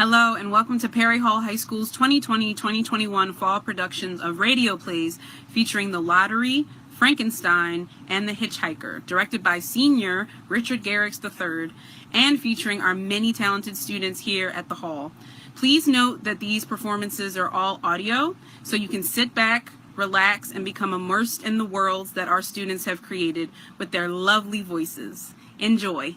Hello and welcome to Perry Hall High School's 2020-2021 fall productions of radio plays featuring The Lottery, Frankenstein, and The Hitchhiker, directed by senior Richard Garrix III, and featuring our many talented students here at the Hall. Please note that these performances are all audio, so you can sit back, relax, and become immersed in the worlds that our students have created with their lovely voices. Enjoy.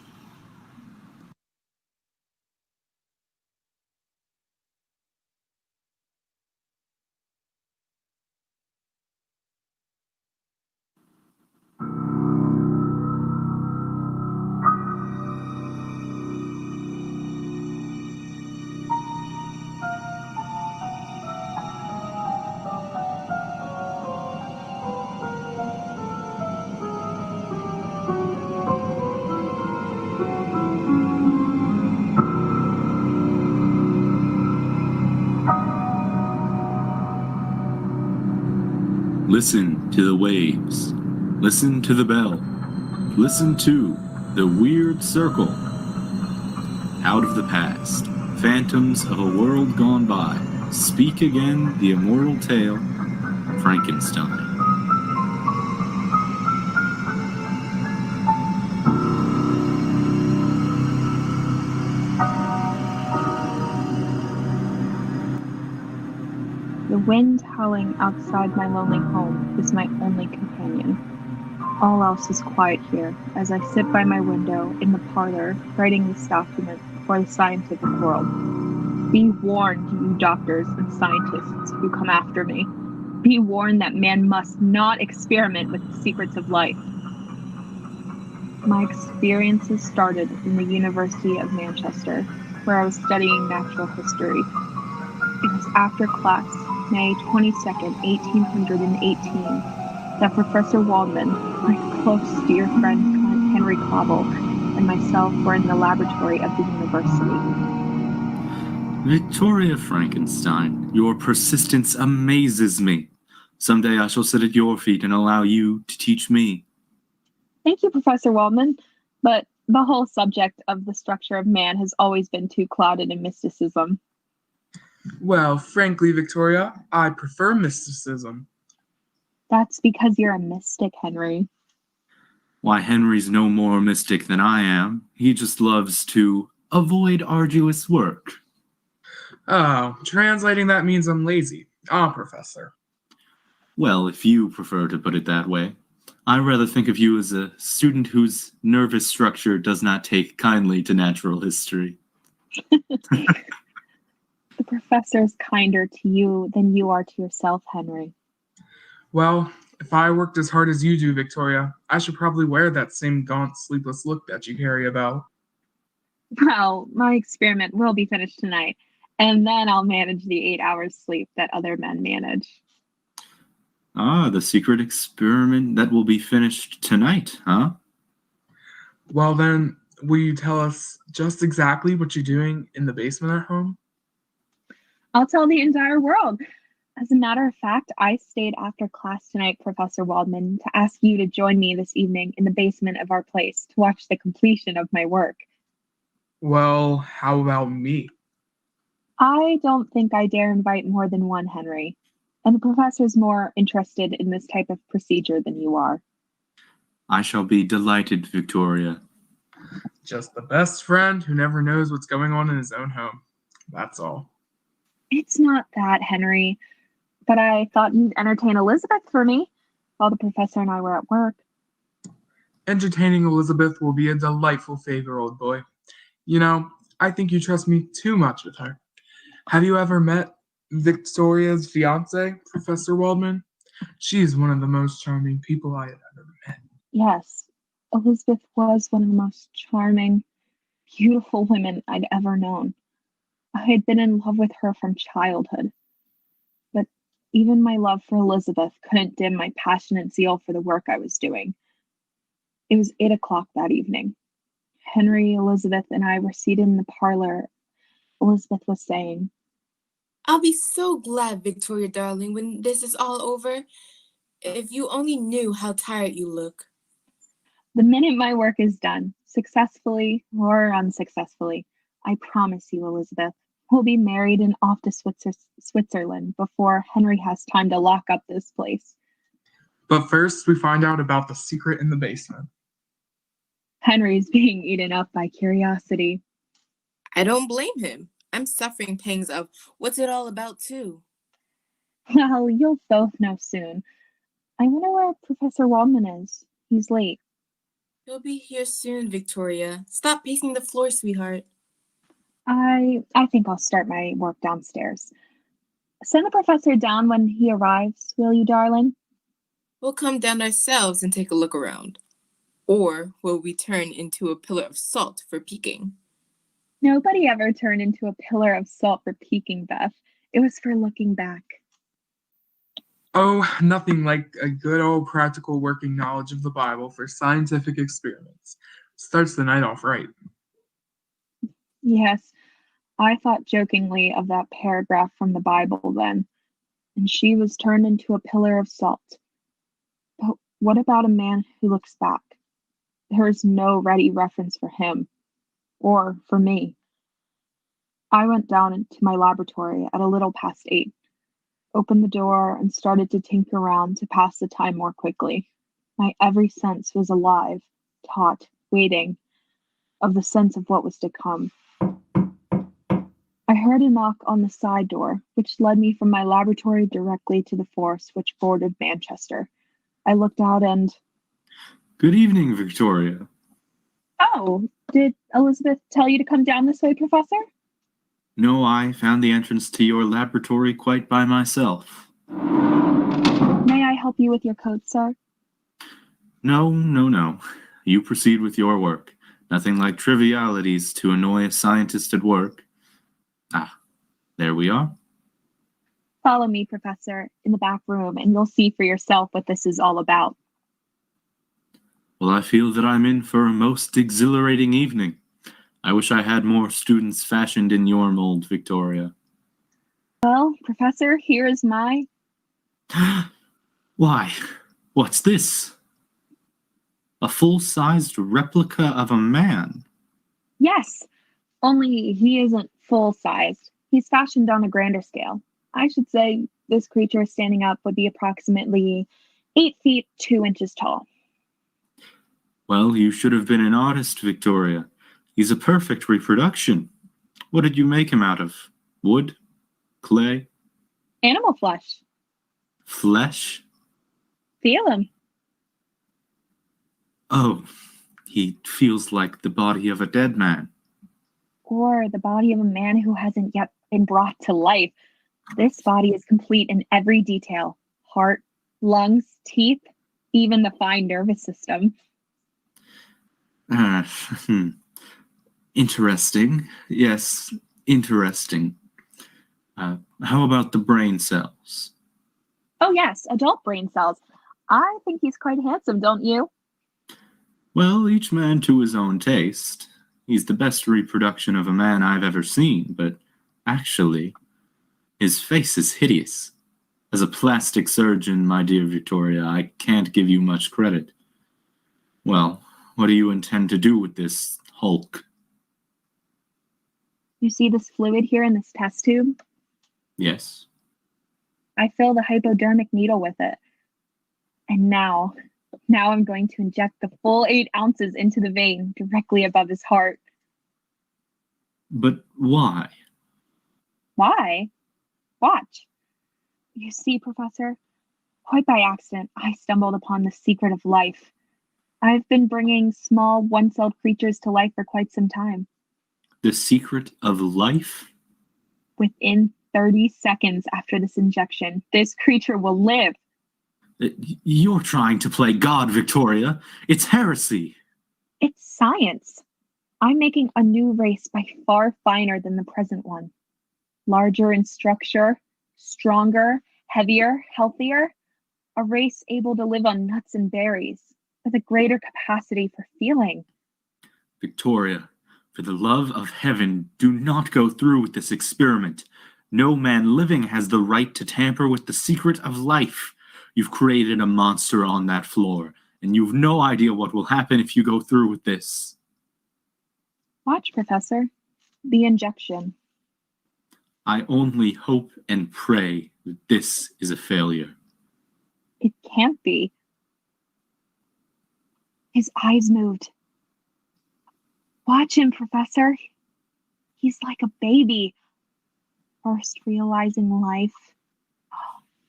Listen to the waves. Listen to the bell. Listen to the weird circle. Out of the past, phantoms of a world gone by, speak again the immortal tale, Frankenstein. The wind howling outside my lonely home is my only companion. All else is quiet here as I sit by my window in the parlor writing this document for the scientific world. Be warned, you doctors and scientists who come after me. Be warned that man must not experiment with the secrets of life. My experiences started in the University of Manchester, where I was studying natural history. It was after class, May 22nd, 1818, that Professor Waldman, my close dear friend Henry Cobble, and myself were in the laboratory of the university. Victoria Frankenstein, your persistence amazes me. Someday I shall sit at your feet and allow you to teach me. Thank you, Professor Waldman, but the whole subject of the structure of man has always been too clouded in mysticism. Well, frankly, Victoria, I prefer mysticism. That's because you're a mystic, Henry. Why, Henry's no more mystic than I am. He just loves to avoid arduous work. Oh, translating that means I'm lazy. Professor. Well, if you prefer to put it that way. I rather think of you as a student whose nervous structure does not take kindly to natural history. The professor is kinder to you than you are to yourself, Henry. Well, if I worked as hard as you do, Victoria, I should probably wear that same gaunt, sleepless look that you carry about. Well, my experiment will be finished tonight, and then I'll manage the 8 hours sleep that other men manage. Ah, the secret experiment that will be finished tonight, huh? Well then, will you tell us just exactly what you're doing in the basement at home? I'll tell the entire world. As a matter of fact, I stayed after class tonight, Professor Waldman, to ask you to join me this evening in the basement of our place to watch the completion of my work. Well, how about me? I don't think I dare invite more than one, Henry. And the professor's more interested in this type of procedure than you are. I shall be delighted, Victoria. Just the best friend who never knows what's going on in his own home. That's all. It's not that, Henry. But I thought you'd entertain Elizabeth for me while the professor and I were at work. Entertaining Elizabeth will be a delightful favor, old boy. You know, I think you trust me too much with her. Have you ever met Victoria's fiance, Professor Waldman? She's one of the most charming people I have ever met. Yes, Elizabeth was one of the most charming, beautiful women I'd ever known. I had been in love with her from childhood. But even my love for Elizabeth couldn't dim my passionate zeal for the work I was doing. It was 8 o'clock that evening. Henry, Elizabeth, and I were seated in the parlor. Elizabeth was saying, I'll be so glad, Victoria, darling, when this is all over. If you only knew how tired you look. The minute my work is done, successfully or unsuccessfully, I promise you, Elizabeth, We'll be married and off to Switzerland before Henry has time to lock up this place. But first, we find out about the secret in the basement. Henry's being eaten up by curiosity. I don't blame him. I'm suffering pangs of what's it all about, too. Well, you'll both know soon. I wonder where Professor Waldman is. He's late. He'll be here soon, Victoria. Stop pacing the floor, sweetheart. I think I'll start my work downstairs. Send the professor down when he arrives, will you, darling? We'll come down ourselves and take a look around. Or will we turn into a pillar of salt for peeking? Nobody ever turned into a pillar of salt for peeking, Beth. It was for looking back. Oh, nothing like a good old practical working knowledge of the Bible for scientific experiments. Starts the night off right. Yes, I thought jokingly of that paragraph from the Bible then. And she was turned into a pillar of salt. But what about a man who looks back? There is no ready reference for him. Or for me. I went down into my laboratory at a little past 8, opened the door, and started to tinker around to pass the time more quickly. My every sense was alive, taut, waiting, of the sense of what was to come. I heard a knock on the side door, which led me from my laboratory directly to the forest which bordered Manchester. I looked out and... Good evening, Victoria. Oh, did Elizabeth tell you to come down this way, Professor? No, I found the entrance to your laboratory quite by myself. May I help you with your coat, sir? No. You proceed with your work. Nothing like trivialities to annoy a scientist at work. Ah, there we are. Follow me, Professor, in the back room, and you'll see for yourself what this is all about. Well, I feel that I'm in for a most exhilarating evening. I wish I had more students fashioned in your mold, Victoria. Well, Professor, here is my... Why, what's this? A full-sized replica of a man? Yes, only he isn't full-sized. He's fashioned on a grander scale. I should say this creature standing up would be approximately 8 feet 2 inches tall. Well, you should have been an artist, Victoria. He's a perfect reproduction. What did you make him out of? Wood? Clay? Animal flesh. Flesh? Feel him. Oh, he feels like the body of a dead man. Or the body of a man who hasn't yet been brought to life. This body is complete in every detail. Heart, lungs, teeth, even the fine nervous system. Interesting. Yes, interesting. How about the brain cells? Oh yes, adult brain cells. I think he's quite handsome, don't you? Well, each man to his own taste. He's the best reproduction of a man I've ever seen, but actually, his face is hideous. As a plastic surgeon, my dear Victoria, I can't give you much credit. Well, what do you intend to do with this Hulk? You see this fluid here in this test tube? Yes. I fill the hypodermic needle with it. And now I'm going to inject the full 8 ounces into the vein directly above his heart. But why? Why? Watch. You see, Professor, quite by accident, I stumbled upon the secret of life. I've been bringing small, one-celled creatures to life for quite some time. The secret of life? Within 30 seconds after this injection, this creature will live. You're trying to play God, Victoria. It's heresy. It's science. I'm making a new race by far finer than the present one. Larger in structure, stronger, heavier, healthier. A race able to live on nuts and berries, with a greater capacity for feeling. Victoria, for the love of heaven, do not go through with this experiment. No man living has the right to tamper with the secret of life. You've created a monster on that floor, and you've no idea what will happen if you go through with this. Watch, Professor. The injection. I only hope and pray that this is a failure. It can't be. His eyes moved. Watch him, Professor. He's like a baby, first realizing life.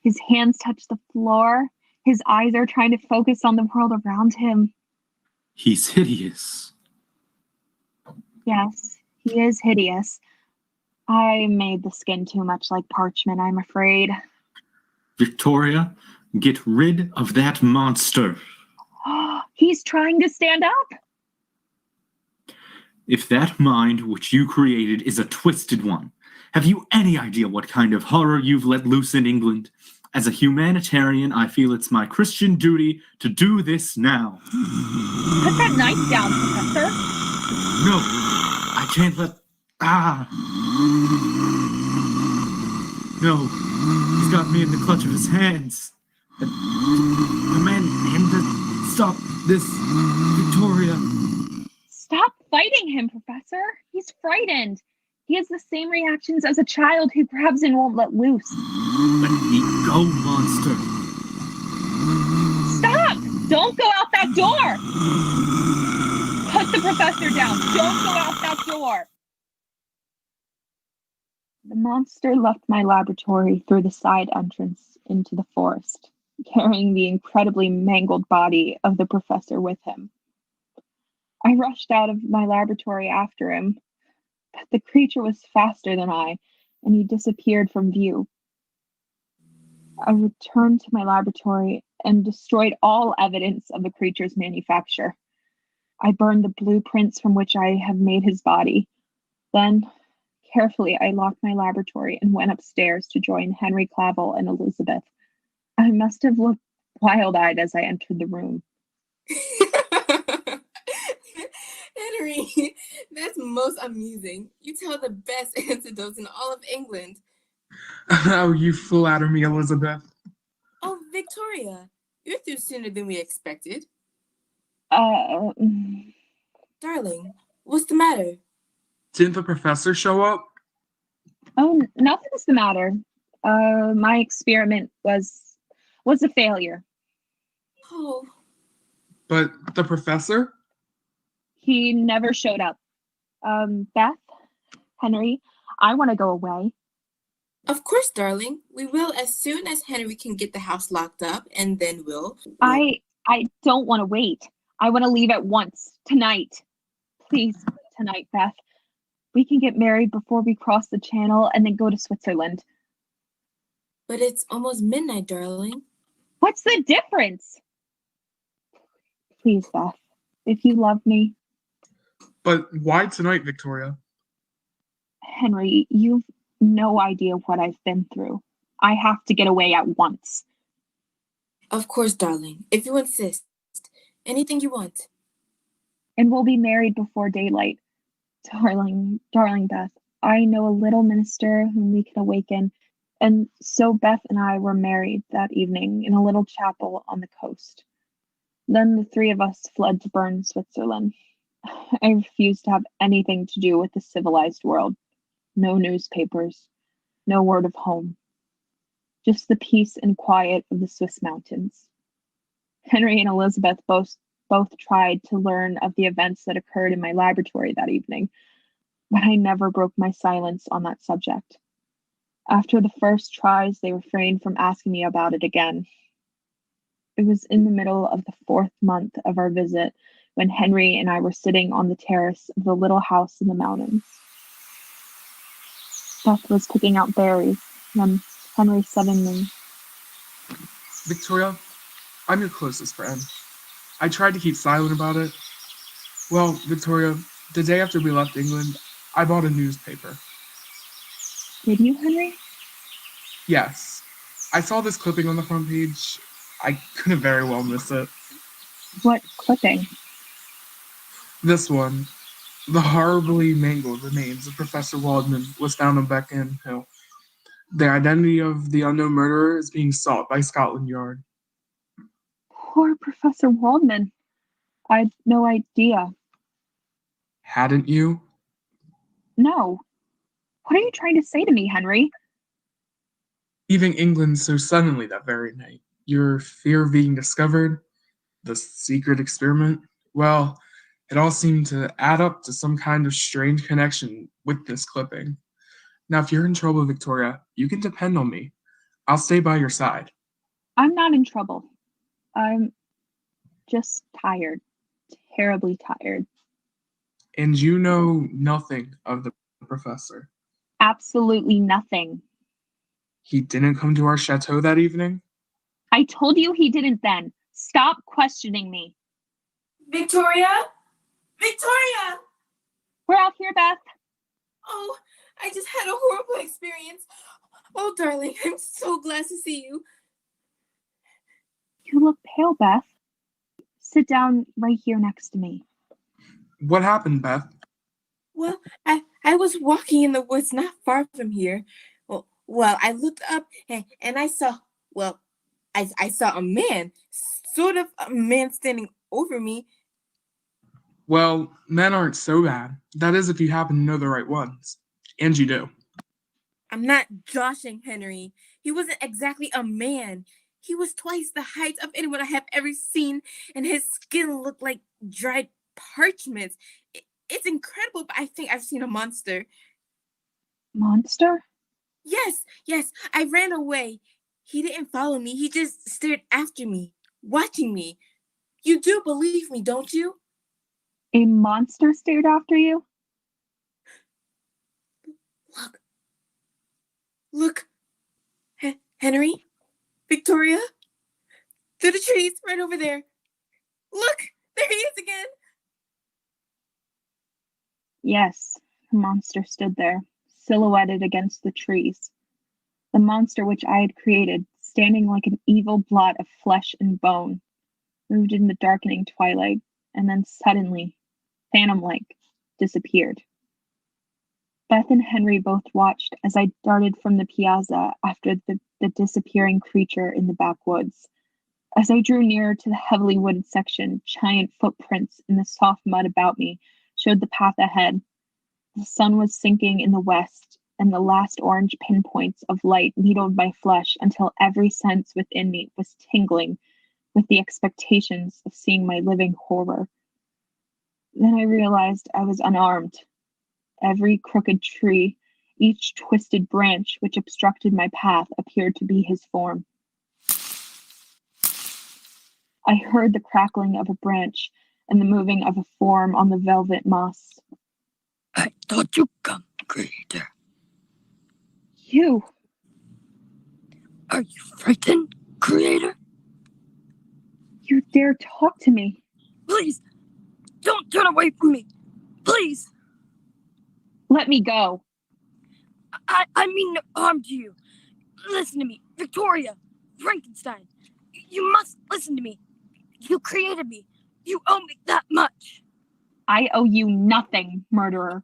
His hands touch the floor. His eyes are trying to focus on the world around him. He's hideous. Yes, he is hideous. I made the skin too much like parchment, I'm afraid. Victoria, get rid of that monster. He's trying to stand up. If that mind which you created is a twisted one, have you any idea what kind of horror you've let loose in England? As a humanitarian, I feel it's my Christian duty to do this now. Put that knife down, Professor. No, I can't let... No, he's got me in the clutch of his hands. Command him to stop this, Victoria. Stop fighting him, Professor. He's frightened. He has the same reactions as a child who grabs and won't let loose. Let me go, monster. Stop! Don't go out that door! Put the professor down. Don't go out that door. The monster left my laboratory through the side entrance into the forest, carrying the incredibly mangled body of the professor with him. I rushed out of my laboratory after him, but the creature was faster than I, and he disappeared from view. I returned to my laboratory and destroyed all evidence of the creature's manufacture. I burned the blueprints from which I have made his body. Then, carefully, I locked my laboratory and went upstairs to join Henry Clavel and Elizabeth. I must have looked wild-eyed as I entered the room. Henry, that's most amusing. You tell the best anecdotes in all of England. Oh, you flatter me, Elizabeth. Oh, Victoria, you're through sooner than we expected. Darling, what's the matter? Didn't the professor show up? Oh, nothing's the matter. My experiment was a failure. Oh. But the professor? He never showed up. Beth, Henry, I want to go away. Of course, darling. We will as soon as Henry can get the house locked up, and then we'll... I don't want to wait. I want to leave at once, tonight. Please, tonight, Beth. We can get married before we cross the channel and then go to Switzerland. But it's almost midnight, darling. What's the difference? Please, Beth, if you love me. But why tonight, Victoria? Henry, you've no idea what I've been through. I have to get away at once. Of course, darling. If you insist. Anything you want. And we'll be married before daylight. Darling Beth, I know a little minister whom we can awaken. And so Beth and I were married that evening in a little chapel on the coast. Then the three of us fled to Bern, Switzerland. I refused to have anything to do with the civilized world. No newspapers, no word of home. Just the peace and quiet of the Swiss mountains. Henry and Elizabeth both tried to learn of the events that occurred in my laboratory that evening, but I never broke my silence on that subject. After the first tries, they refrained from asking me about it again. It was in the middle of the 4th month of our visit when Henry and I were sitting on the terrace of the little house in the mountains. Beth was picking out berries, when Henry suddenly... Victoria, I'm your closest friend. I tried to keep silent about it. Well, Victoria, the day after we left England, I bought a newspaper. Did you, Henry? Yes. I saw this clipping on the front page. I couldn't very well miss it. What clipping? This one. The horribly mangled remains of Professor Waldman was found on Beckham Hill. The identity of the unknown murderer is being sought by Scotland Yard. Poor Professor Waldman. I had no idea. Hadn't you? No. What are you trying to say to me, Henry? Leaving England so suddenly that very night, your fear of being discovered, the secret experiment, well, it all seemed to add up to some kind of strange connection with this clipping. Now, if you're in trouble, Victoria, you can depend on me. I'll stay by your side. I'm not in trouble. I'm just tired. Terribly tired. And you know nothing of the professor. Absolutely nothing. He didn't come to our chateau that evening? I told you he didn't then. Stop questioning me. Victoria? Victoria! We're out here, Beth. Oh, I just had a horrible experience. Oh, darling, I'm so glad to see you. You look pale, Beth. Sit down right here next to me. What happened, Beth? Well, I was walking in the woods not far from here. Well, I looked up and I saw, I saw a man, sort of a man standing over me. Well, men aren't so bad. That is if you happen to know the right ones. And you do. I'm not joshing Henry. He wasn't exactly a man. He was twice the height of anyone I have ever seen, and his skin looked like dried parchment. It's incredible, but I think I've seen a monster. Monster? Yes, I ran away. He didn't follow me. He just stared after me, watching me. You do believe me, don't you? A monster stared after you? Look. Henry? Victoria? Through the trees, right over there. Look, there he is again. Yes, the monster stood there, silhouetted against the trees. The monster which I had created, standing like an evil blot of flesh and bone, moved in the darkening twilight, and then suddenly, phantom-like, disappeared. Beth and Henry both watched as I darted from the piazza after the disappearing creature in the backwoods. As I drew nearer to the heavily wooded section, giant footprints in the soft mud about me showed the path ahead. The sun was sinking in the west, and the last orange pinpoints of light needled my flesh until every sense within me was tingling with the expectations of seeing my living horror. Then I realized I was unarmed. Every crooked tree, each twisted branch which obstructed my path appeared to be his form. I heard the crackling of a branch and the moving of a form on the velvet moss. I thought you'd come, creator. You! Are you frightened, creator? You dare talk to me? Please, don't turn away from me. Please. Let me go. I mean no harm to you. Listen to me, Victoria, Frankenstein. You must listen to me. You created me. You owe me that much. I owe you nothing, murderer.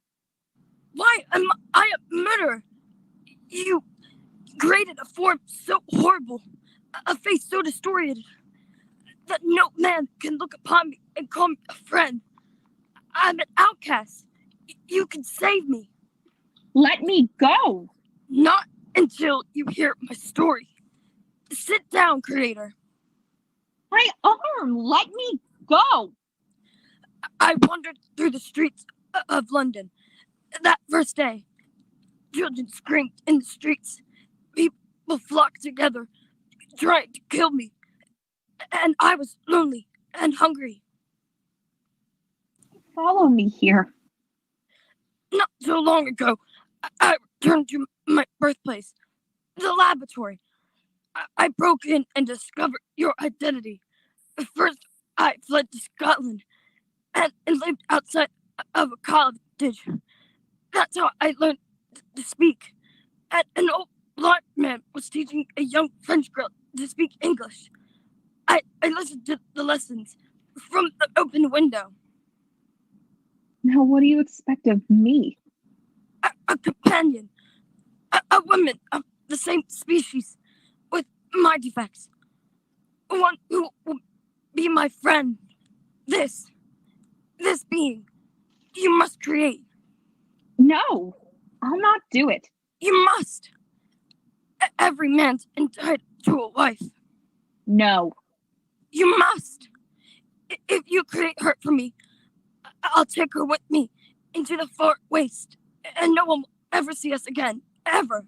Why am I a murderer? You created a form so horrible, a face so distorted, that no man can look upon me and call me a friend. I'm an outcast. You can save me. Let me go! Not until you hear my story. Sit down, creator. My arm! Let me go! I wandered through the streets of London. That first day, children screamed in the streets. People flocked together, trying to kill me. And I was lonely and hungry. Follow me here. Not so long ago, I returned to my birthplace, the laboratory. I broke in and discovered your identity. First, I fled to Scotland and lived outside of a cottage. That's how I learned to speak. And an old blind man was teaching a young French girl to speak English. I listened to the lessons from the open window. Now, what do you expect of me? A companion, a woman of the same species with my defects. One who will be my friend. This being, you must create. No! I'll not do it. You must. Every man's entitled to a wife. No. You must. If you create her for me, I'll take her with me into the far waste, and no one will ever see us again, ever.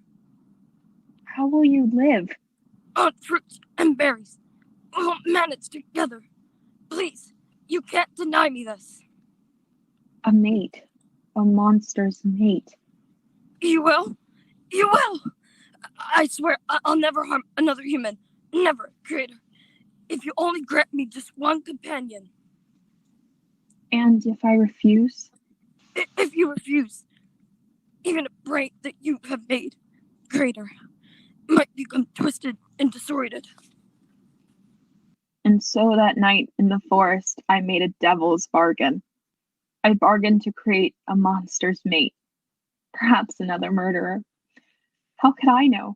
How will you live? On fruits and berries. We'll manage together. Please, you can't deny me this. A mate. A monster's mate. You will? You will! I swear I'll never harm another human. Never, Creator. If you only grant me just one companion. And if I refuse? If you refuse, even a brain that you have made, Creator, might become twisted and distorted. And so that night in the forest, I made a devil's bargain. I bargained to create a monster's mate, perhaps another murderer. How could I know?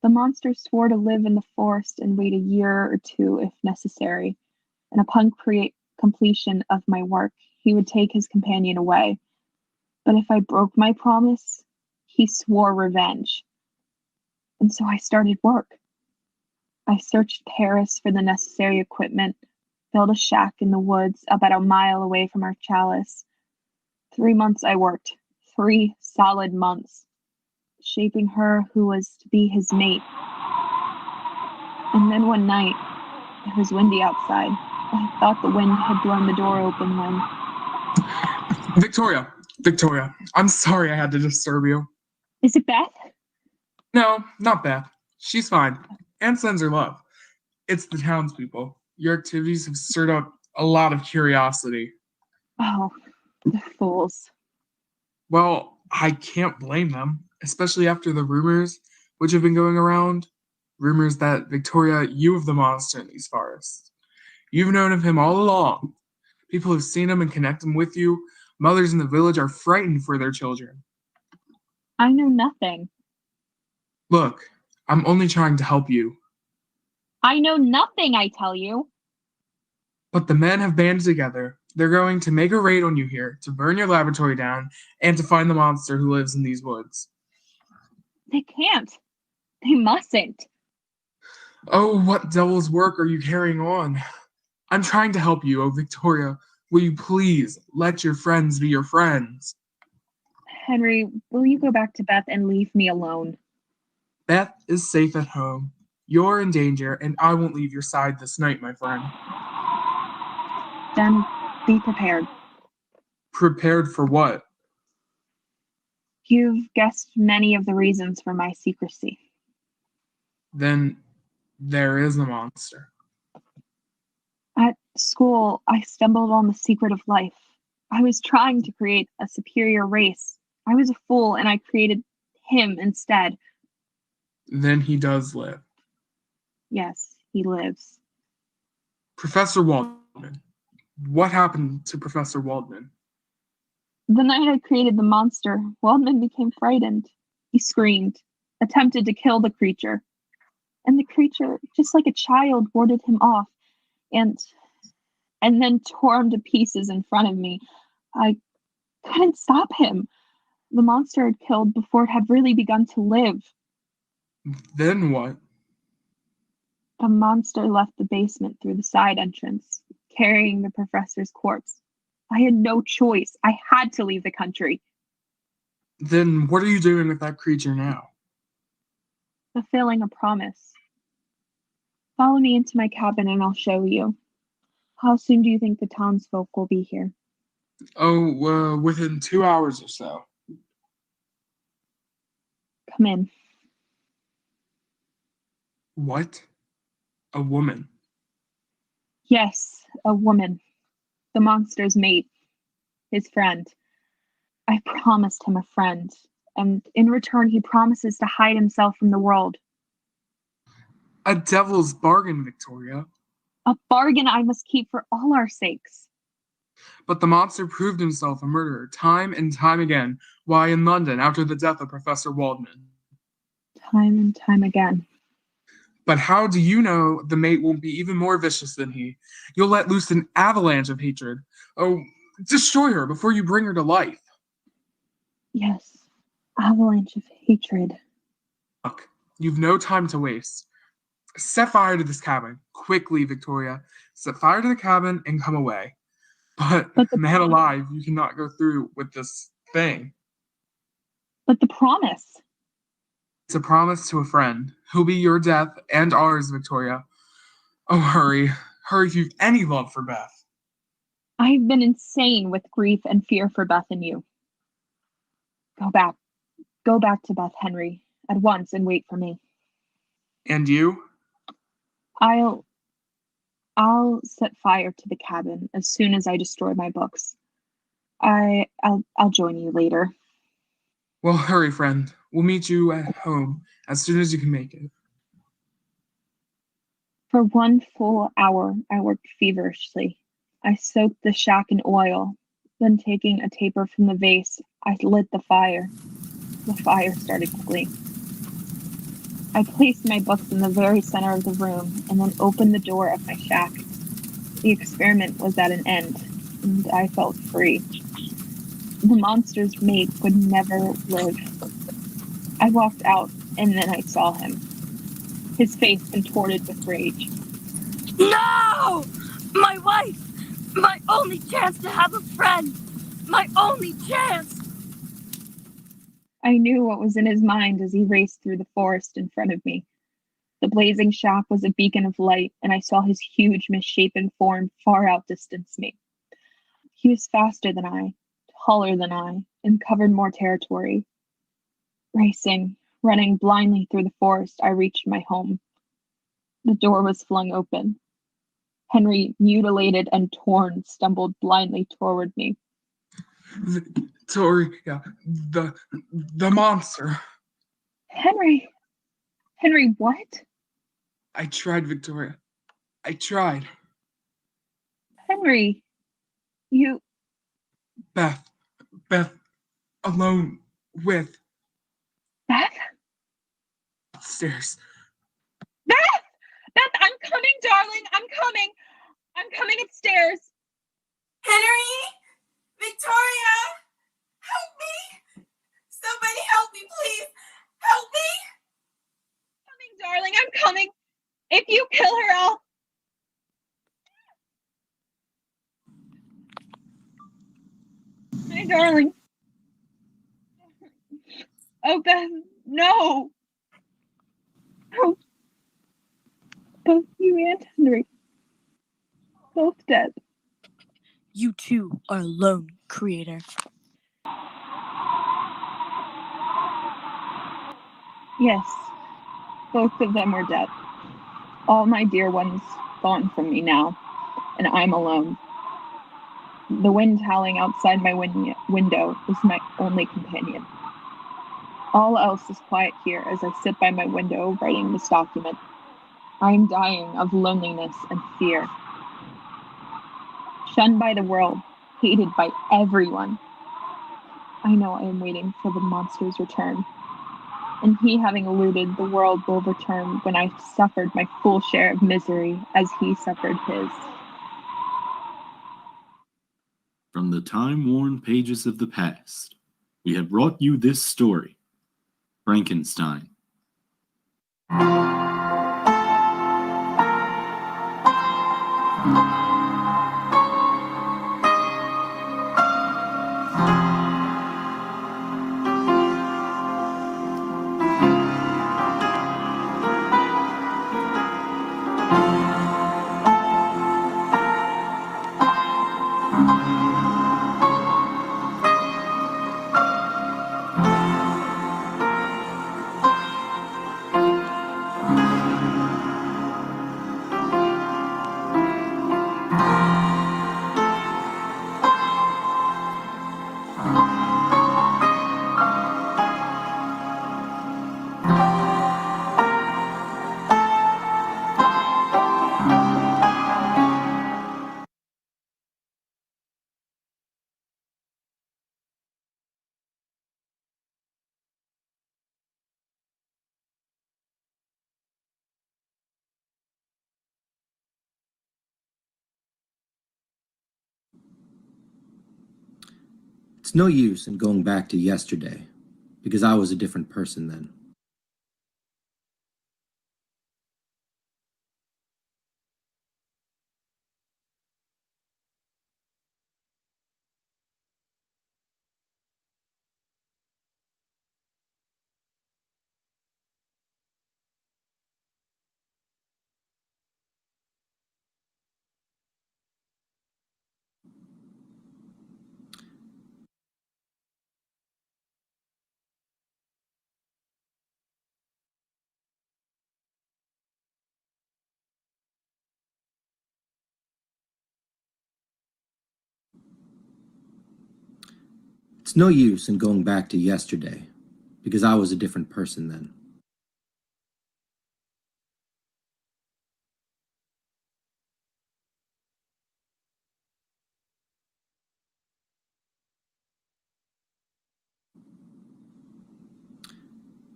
The monster swore to live in the forest and wait a year or two if necessary, and upon completion of my work, he would take his companion away. But if I broke my promise, he swore revenge. And so I started work. I searched Paris for the necessary equipment, built a shack in the woods about a mile away from our chalice. 3 months I worked, 3 solid months, shaping her who was to be his mate. And then one night, it was windy outside. I thought the wind had blown the door open when... Victoria, I'm sorry I had to disturb you. Is it Beth? No, not Beth. She's fine. Anne sends her love. It's the townspeople. Your activities have stirred up a lot of curiosity. Oh, the fools. Well, I can't blame them, especially after the rumors which have been going around. Rumors that, Victoria, you have the monster in these forests. You've known of him all along. People have seen him and connect him with you. Mothers in the village are frightened for their children. I know nothing. Look, I'm only trying to help you. I know nothing, I tell you. But the men have banded together. They're going to make a raid on you here, to burn your laboratory down, and to find the monster who lives in these woods. They can't. They mustn't. Oh, what devil's work are you carrying on? I'm trying to help you, oh Victoria. Will you please let your friends be your friends? Henry, will you go back to Beth and leave me alone? Beth is safe at home. You're in danger, and I won't leave your side this night, my friend. Then be prepared. Prepared for what? You've guessed many of the reasons for my secrecy. Then there is a monster. At school, I stumbled on the secret of life. I was trying to create a superior race. I was a fool, and I created him instead. Then he does live. Yes, he lives. Professor Waldman. What happened to Professor Waldman? The night I created the monster, Waldman became frightened. He screamed, attempted to kill the creature. And the creature, just like a child, warded him off and then tore him to pieces in front of me. I couldn't stop him. The monster had killed before it had really begun to live. Then what? The monster left the basement through the side entrance, carrying the professor's corpse. I had no choice. I had to leave the country. Then what are you doing with that creature now? Fulfilling a promise. Follow me into my cabin and I'll show you. How soon do you think the townsfolk will be here? Oh, within 2 hours or so. Come in. What? A woman? Yes, a woman. The monster's mate. His friend. I promised him a friend, and in return he promises to hide himself from the world. A devil's bargain, Victoria. A bargain I must keep for all our sakes. But the monster proved himself a murderer time and time again. Why, in London, after the death of Professor Waldman. Time and time again. But how do you know the mate won't be even more vicious than he? You'll let loose an avalanche of hatred. Oh, destroy her before you bring her to life. Yes, avalanche of hatred. Look, you've no time to waste. Set fire to this cabin. Quickly, Victoria. Set fire to the cabin and come away. But man alive, you cannot go through with this thing. But the promise. It's a promise to a friend. Who'll be your death and ours, Victoria. Oh, hurry. Hurry if you've any love for Beth. I've been insane with grief and fear for Beth and you. Go back. Go back to Beth, Henry, at once and wait for me. And you? I'll set fire to the cabin as soon as I destroy my books. I'll join you later. Well, hurry, friend. We'll meet you at home as soon as you can make it. For 1 full hour, I worked feverishly. I soaked the shack in oil. Then, taking a taper from the vase, I lit the fire. The fire started quickly. I placed my books in the very center of the room and then opened the door of my shack. The experiment was at an end, and I felt free. The monster's mate would never live. I walked out, and then I saw him. His face contorted with rage. No! My wife! My only chance to have a friend! My only chance! I knew what was in his mind as he raced through the forest in front of me. The blazing shack was a beacon of light, and I saw his huge, misshapen form far outdistance me. He was faster than I, taller than I, and covered more territory. Racing, running blindly through the forest, I reached my home. The door was flung open. Henry, mutilated and torn, stumbled blindly toward me. Victoria, the monster. Henry! Henry, what? I tried, Victoria. I tried. Henry, you... Beth, alone with... Beth? Upstairs. Beth! Beth, I'm coming, darling! I'm coming! I'm coming upstairs! Henry! Victoria! Help me! Somebody help me, please! Help me! Coming, darling, I'm coming! If you kill her, I'll... My darling. Oh, Beth, no! Oh, both you and Henry. Both dead. You too are alone, creator. Yes, both of them are dead. All my dear ones gone from me now, and I'm alone. The wind howling outside my window is my only companion. All else is quiet here as I sit by my window writing this document. I am dying of loneliness and fear. Shunned by the world, hated by everyone. I know I am waiting for the monster's return. And he having eluded, the world will return when I've suffered my full share of misery as he suffered his. From the time-worn pages of the past, we have brought you this story, Frankenstein. It's no use in going back to yesterday, because I was a different person then. It's no use in going back to yesterday, because I was a different person then.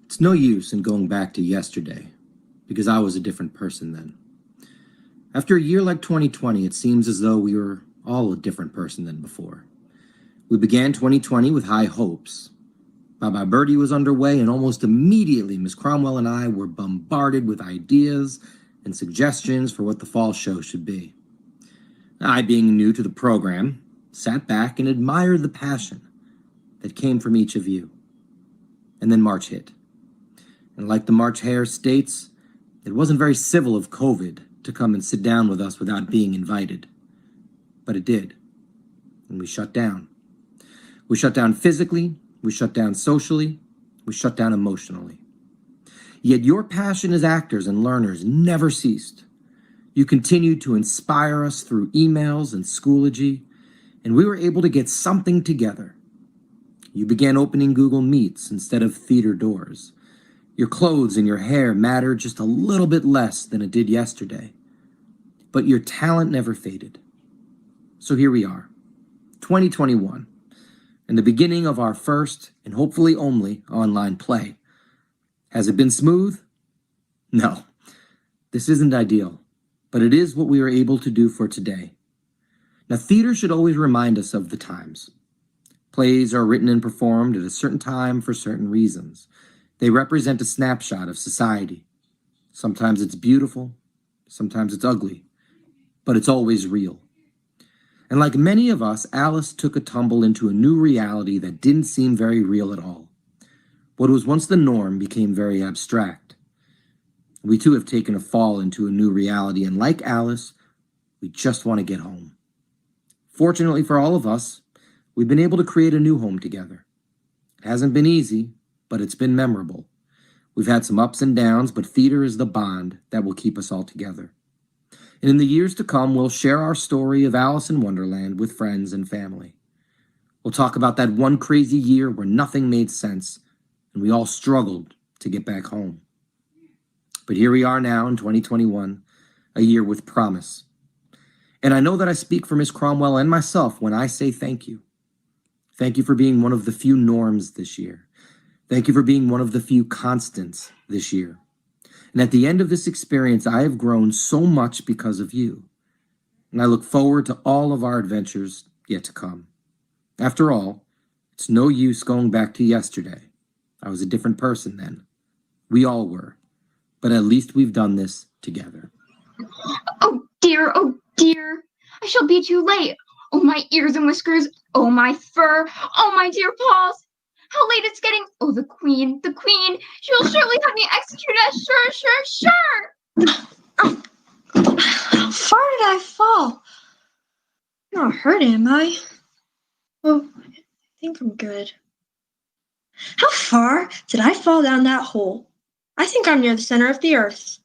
It's no use in going back to yesterday, because I was a different person then. After a year like 2020, it seems as though we were all a different person than before. We began 2020 with high hopes. Bye Bye Birdie was underway, and almost immediately Miss Cromwell and I were bombarded with ideas and suggestions for what the fall show should be. I, being new to the program, sat back and admired the passion that came from each of you. And then March hit. And like the March Hare states, it wasn't very civil of COVID to come and sit down with us without being invited. But it did. And we shut down. We shut down physically, we shut down socially, we shut down emotionally. Yet your passion as actors and learners never ceased. You continued to inspire us through emails and Schoology, and we were able to get something together. You began opening Google Meets instead of theater doors. Your clothes and your hair mattered just a little bit less than it did yesterday. But your talent never faded. So here we are, 2021, and the beginning of our first and hopefully only online play. Has it been smooth? No. This isn't ideal, but it is what we are able to do for today. Now, theater should always remind us of the times. Plays are written and performed at a certain time for certain reasons. They represent a snapshot of society. Sometimes it's beautiful, sometimes it's ugly, but it's always real. And like many of us, Alice took a tumble into a new reality that didn't seem very real at all. What was once the norm became very abstract. We too have taken a fall into a new reality, and like Alice, we just want to get home. Fortunately for all of us, we've been able to create a new home together. It hasn't been easy, but it's been memorable. We've had some ups and downs, but theater is the bond that will keep us all together. And in the years to come, we'll share our story of Alice in Wonderland with friends and family. We'll talk about that one crazy year where nothing made sense, and we all struggled to get back home. But here we are now in 2021, a year with promise. And I know that I speak for Miss Cromwell and myself when I say thank you. Thank you for being one of the few norms this year. Thank you for being one of the few constants this year. And at the end of this experience, I have grown so much because of you. And I look forward to all of our adventures yet to come. After all, it's no use going back to yesterday. I was a different person then. We all were. But at least we've done this together. Oh dear, I shall be too late. Oh, my ears and whiskers. Oh, my fur. Oh, my dear paws. How late it's getting. Oh, the queen. She will surely have me executed as sure. How far did I fall? I'm not hurt, am I? Oh, I think I'm good. How far did I fall down that hole? I think I'm near the center of the earth.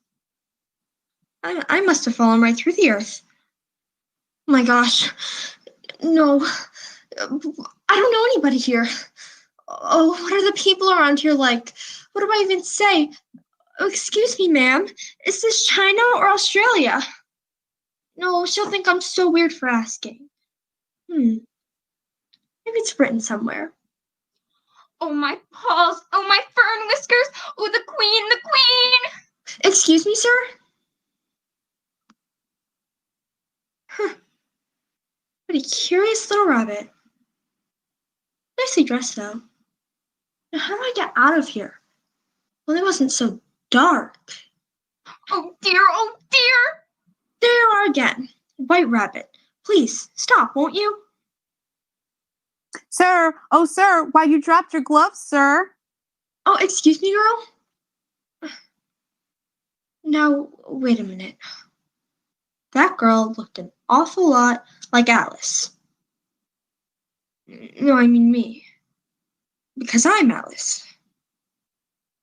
I must have fallen right through the earth. Oh my gosh. No. I don't know anybody here. Oh, what are the people around here like? What do I even say? Oh, excuse me, ma'am. Is this China or Australia? No, she'll think I'm so weird for asking. Maybe it's Britain somewhere. Oh, my paws. Oh, my fur and whiskers. Oh, the queen. Excuse me, sir? What a curious little rabbit. Nicely dressed, though. How do I get out of here? Well, it wasn't so dark. Oh dear, oh dear! There you are again. White Rabbit. Please, stop, won't you? Sir, oh, sir, why you dropped your gloves, sir? Oh, excuse me, girl? Now, wait a minute. That girl looked an awful lot like Alice. No, I mean me. Because I'm Alice.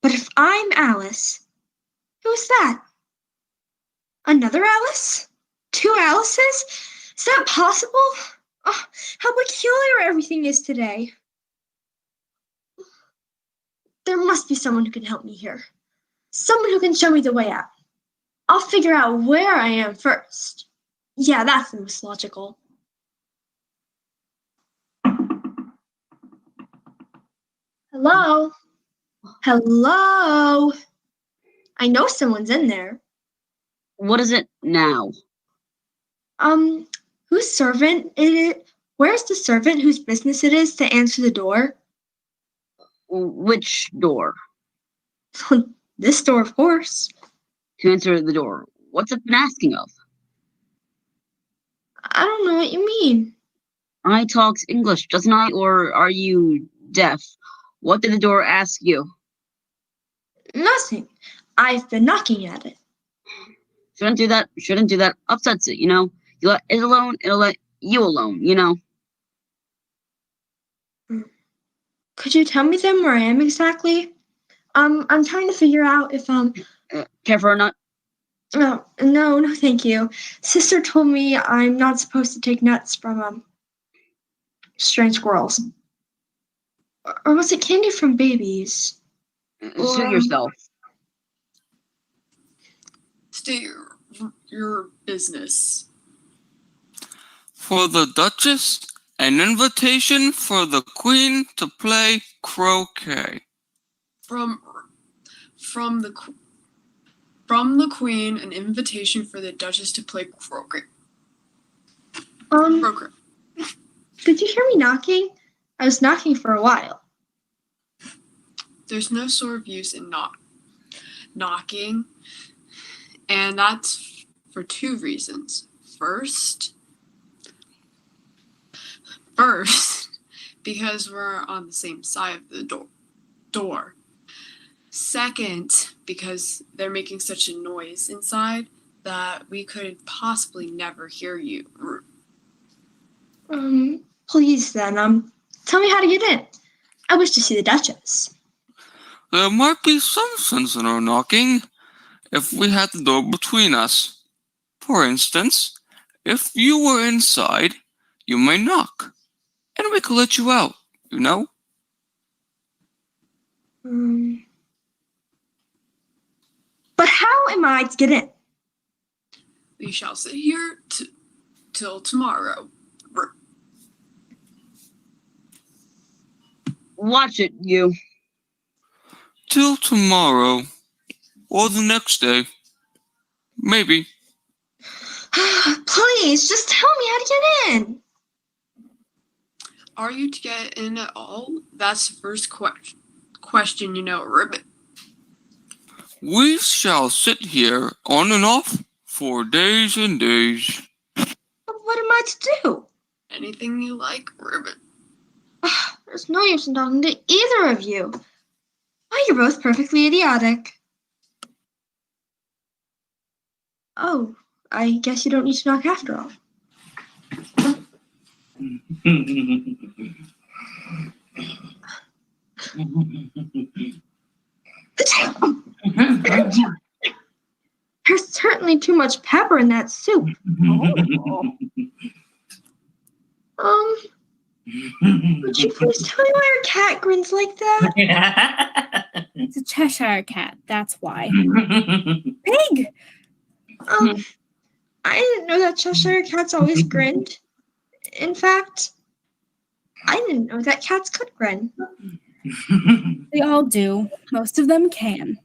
But if I'm Alice, who's that? Another Alice? Two Alices? Is that possible? Oh, how peculiar everything is today. There must be someone who can help me here. Someone who can show me the way out. I'll figure out where I am first. Yeah, that's the most logical. Hello? Hello? I know someone's in there. What is it now? Whose servant is it? Where's the servant whose business it is to answer the door? Which door? This door, of course. To answer the door. What's it been asking of? I don't know what you mean. I talks English, doesn't I? Or are you deaf? What did the door ask you? Nothing. I've been knocking at it. Shouldn't do that. Shouldn't do that. Upsets it, you know? You let it alone, it'll let you alone, you know? Could you tell me then where I am exactly? I'm trying to figure out if Care for a nut? No, thank you. Sister told me I'm not supposed to take nuts from strange squirrels. Or was it candy from babies? Suit yourself. State your business. For the Duchess, an invitation for the Queen to play croquet. From the Queen, an invitation for the Duchess to play croquet. Croquet. Did you hear me knocking? I was knocking for a while. There's no sort of use in knocking, and that's for two reasons. First, because we're on the same side of the door. Second, because they're making such a noise inside that we could possibly never hear you. Please then, tell me how to get in. I wish to see the Duchess. There might be some sense in our knocking if we had the door between us. For instance, if you were inside, you may knock, and we could let you out, you know? But how am I to get in? We shall sit here till tomorrow. Watch it, you. Till tomorrow, or the next day. Maybe. Please, just tell me how to get in. Are you to get in at all? That's the first question, you know, Ribbit. We shall sit here on and off for days and days. What am I to do? Anything you like, Ribbit. There's no use in talking to either of you. Why, you're both perfectly idiotic. Oh, I guess you don't need to knock after all. There's certainly too much pepper in that soup. Would you please tell me why your cat grins like that? It's a Cheshire cat, that's why. Pig! I didn't know that Cheshire cats always grinned. In fact, I didn't know that cats could grin. They all do. Most of them can.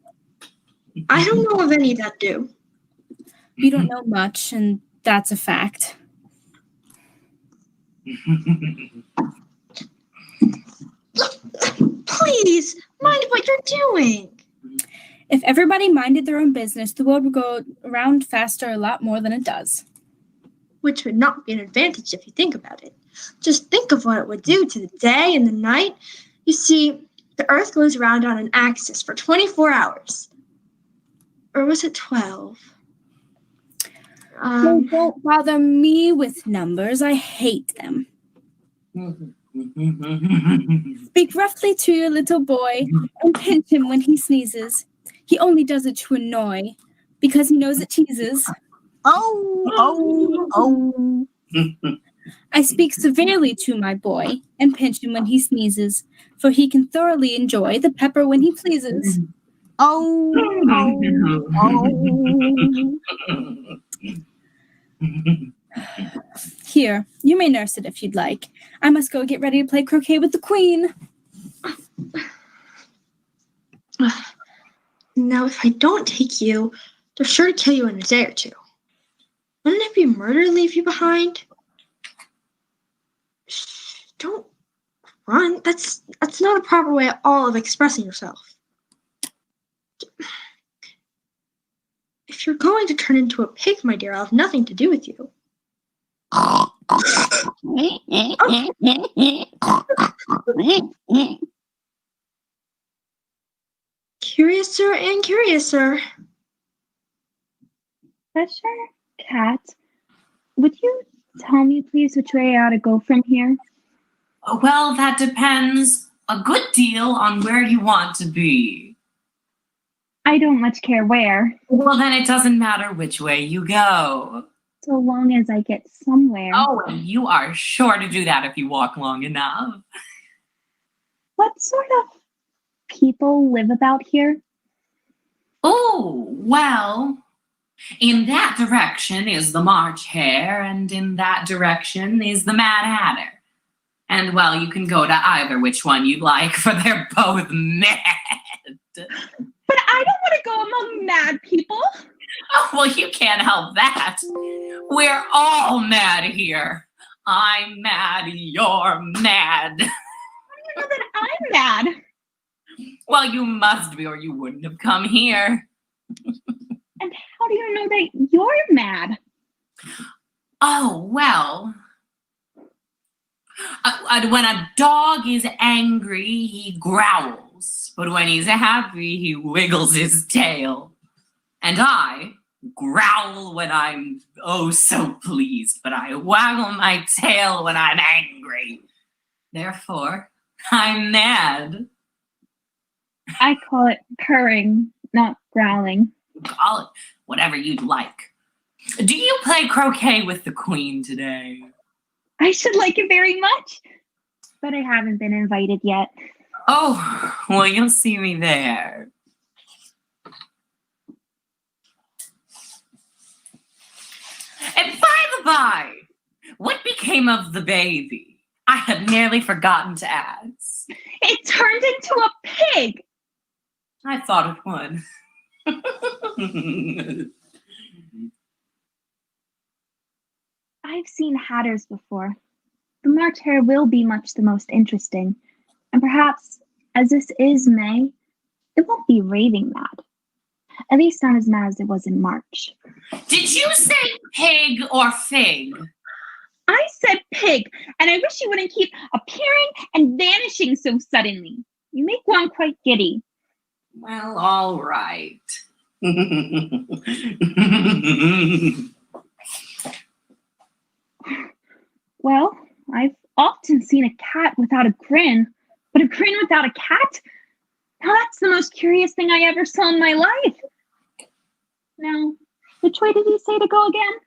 I don't know of any that do. You don't know much, and that's a fact. Please, Please, mind what you're doing. If everybody minded their own business, the world would go around faster a lot more than it does. Which would not be an advantage if you think about it. Just think of what it would do to the day and the night. You see, the Earth goes around on an axis for 24 hours. Or was it 12? Don't bother me with numbers. I hate them. Speak roughly to your little boy and pinch him when he sneezes. He only does it to annoy because he knows it teases. Oh. I speak severely to my boy and pinch him when he sneezes, for he can thoroughly enjoy the pepper when he pleases. Oh. Here, you may nurse it if you'd like. I must go get ready to play croquet with the queen. Now, if I don't take you, they're sure to kill you in a day or two. Wouldn't it be murder to leave you behind? Shh, don't run. That's not a proper way at all of expressing yourself. If you're going to turn into a pig, my dear, I'll have nothing to do with you. Curiouser and curiouser. Cheshire Cat, would you tell me, please, which way I ought to go from here? Well, that depends a good deal on where you want to be. I don't much care where. Well, then it doesn't matter which way you go. So long as I get somewhere. Oh, and you are sure to do that if you walk long enough. What sort of people live about here? Oh, well, in that direction is the March Hare, and in that direction is the Mad Hatter. And, well, you can go to either which one you like, for they're both mad. But I don't want to go among mad people. Oh, well, you can't help that. We're all mad here. I'm mad, you're mad. How do you know that I'm mad? Well, you must be, or you wouldn't have come here. And how do you know that you're mad? Oh, well. When a dog is angry, he growls. But when he's happy, he wiggles his tail. And I growl when I'm oh so pleased, but I waggle my tail when I'm angry. Therefore, I'm mad. I call it purring, not growling. Call it whatever you'd like. Do you play croquet with the queen today? I should like it very much, but I haven't been invited yet. Oh, well, you'll see me there. And by the by, what became of the baby? I had nearly forgotten to ask. It turned into a pig. I thought it would. I've seen hatters before. The March Hare will be much the most interesting. And perhaps, as this is May, it won't be raving mad. At least not as mad as it was in March. Did you say pig or fig? I said pig, and I wish you wouldn't keep appearing and vanishing so suddenly. You make one quite giddy. Well, all right. Well, I've often seen a cat without a grin, but a grin without a cat? Now that's the most curious thing I ever saw in my life. Now, which way did he say to go again?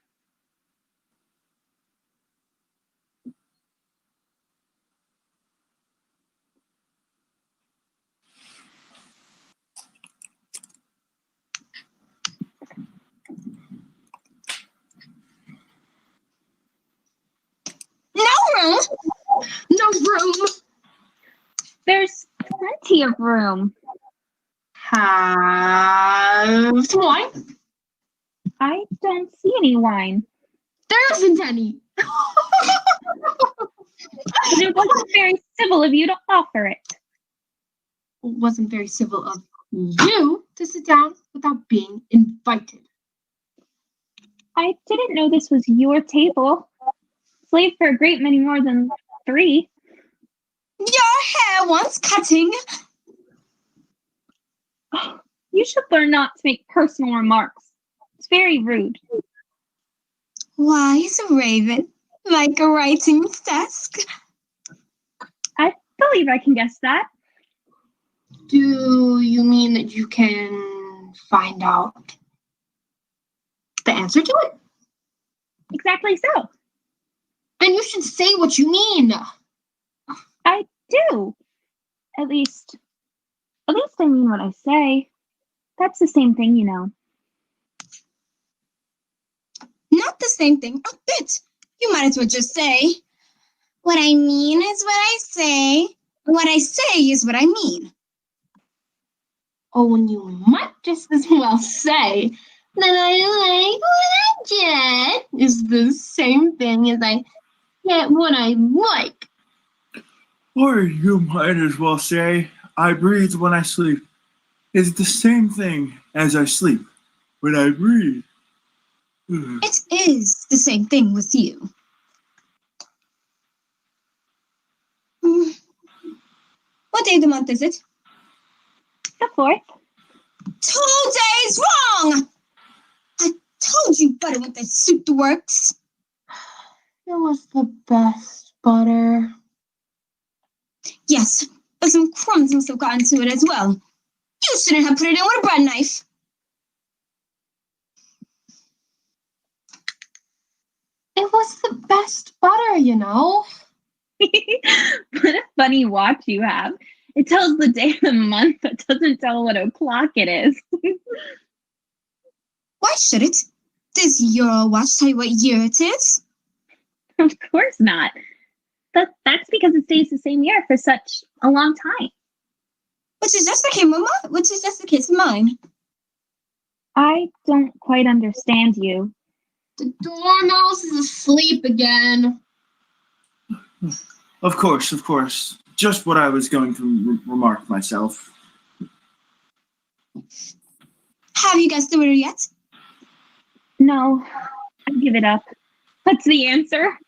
No room! No room! There's plenty of room. Have some wine? I don't see any wine. There isn't any. But it wasn't very civil of you to offer it. wasn't very civil of you to sit down without being invited. I didn't know this was your table. Slaved for a great many more than 3. Your hair wants cutting. You should learn not to make personal remarks. It's very rude. Wise raven, like a writing desk. I believe I can guess that. Do you mean that you can find out the answer to it? Exactly so. Then you should say what you mean. I do. At least I mean what I say. That's the same thing, you know. Not the same thing, a bit. You might as well just say, what I mean is what I say. What I say is what I mean. Oh, and you might just as well say that I like what I get is the same thing as I get what I like. Or you might as well say, I breathe when I sleep. It's the same thing as I sleep when I breathe. It is the same thing with you. What day of the month is it? The 4th. 2 days wrong! I told you butter with the suit works. It was the best butter. Yes, but some crumbs must have gotten to it as well. You shouldn't have put it in with a bread knife. It was the best butter, you know. What a funny watch you have. It tells the day of the month, but doesn't tell what o'clock it is. Why should it? Does your watch tell you what year it is? Of course not. That's because it stays the same year for such a long time. Which is just the case with mine. I don't quite understand you. The dormouse is asleep again. Of course. Just what I was going to remark myself. Have you guessed the riddle yet? No, I give it up. What's the answer?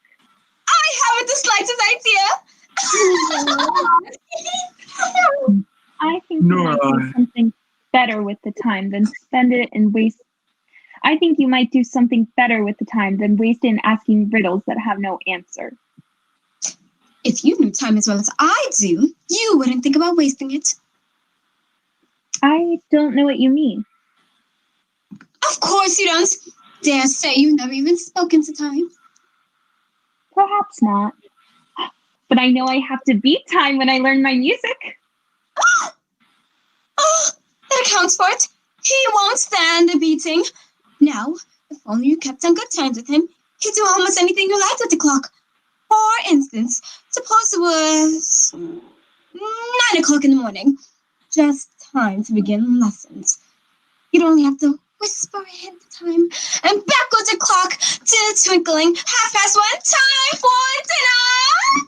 I haven't the slightest idea. I think you might do something better with the time than spend it and waste. I think you might do something better with the time than waste it in asking riddles that have no answer. If you knew time as well as I do, you wouldn't think about wasting it. I don't know what you mean. Of course you don't. Dare say you've never even spoken to time. Perhaps not. But I know I have to beat time when I learn my music. Oh, that accounts for it. He won't stand a beating. Now, if only you kept on good terms with him, he'd do almost anything you liked with the clock. For instance, suppose it was 9 o'clock in the morning. Just time to begin lessons. You'd only have to whisper ahead the time, and back goes the clock to the twinkling 1:30. Time for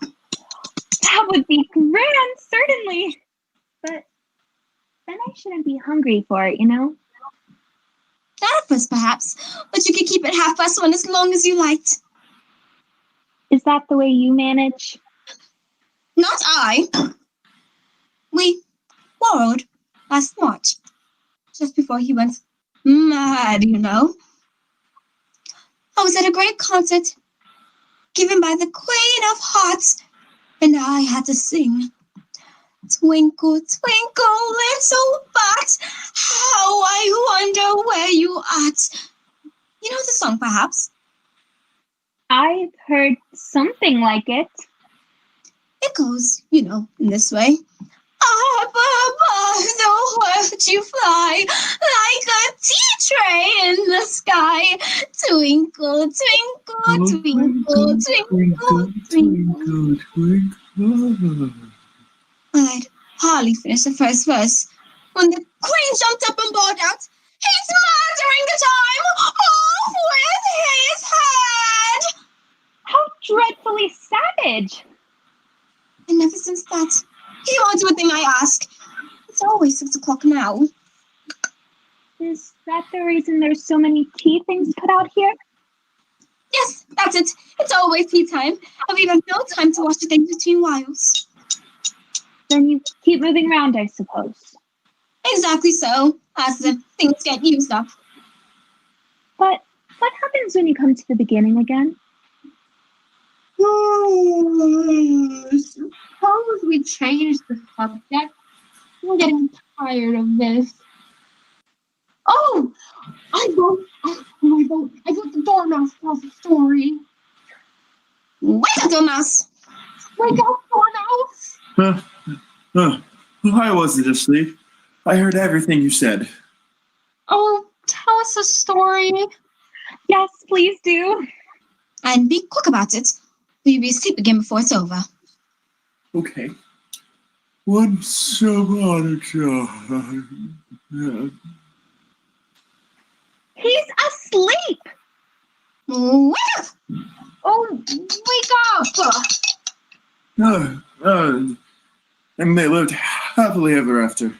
dinner! That would be grand, certainly. But then I shouldn't be hungry for it, you know? That of us, perhaps, but you could keep it 1:30 as long as you liked. Is that the way you manage? Not I. We quarreled last March, just before he went mad, you know. I was at a great concert given by the Queen of Hearts, and I had to sing. Twinkle, twinkle, little bat, how I wonder where you at. You know the song, perhaps? I've heard something like it. It goes, you know, in this way. Up above the world you fly, like a tea tray in the sky. Twinkle, twinkle, twinkle, twinkle, twinkle, twinkle. Well, I'd hardly finished the first verse when the Queen jumped up and bawled out, "He's murdering the time off with his head!" How dreadfully savage! And ever since that, he won't do a thing I ask. always 6 o'clock now. Is that the reason there's so many tea things put out here? Yes, that's it. It's always tea time, and we have no time to watch the things between whiles. Then you keep moving around, I suppose. Exactly so, as the things get used up. But what happens when you come to the beginning again? Suppose we change the subject. I'm getting tired of this. Oh, I wrote the Dormouse tells a story. Wake up, Dormouse! Wake up, Dormouse! I wasn't asleep. I heard everything you said. Oh, tell us a story. Yes, please do. And be quick about it. We'll be asleep again before it's over. Okay. Once upon a time. He's asleep! Wake up! Oh, wake up! And they lived happily ever after.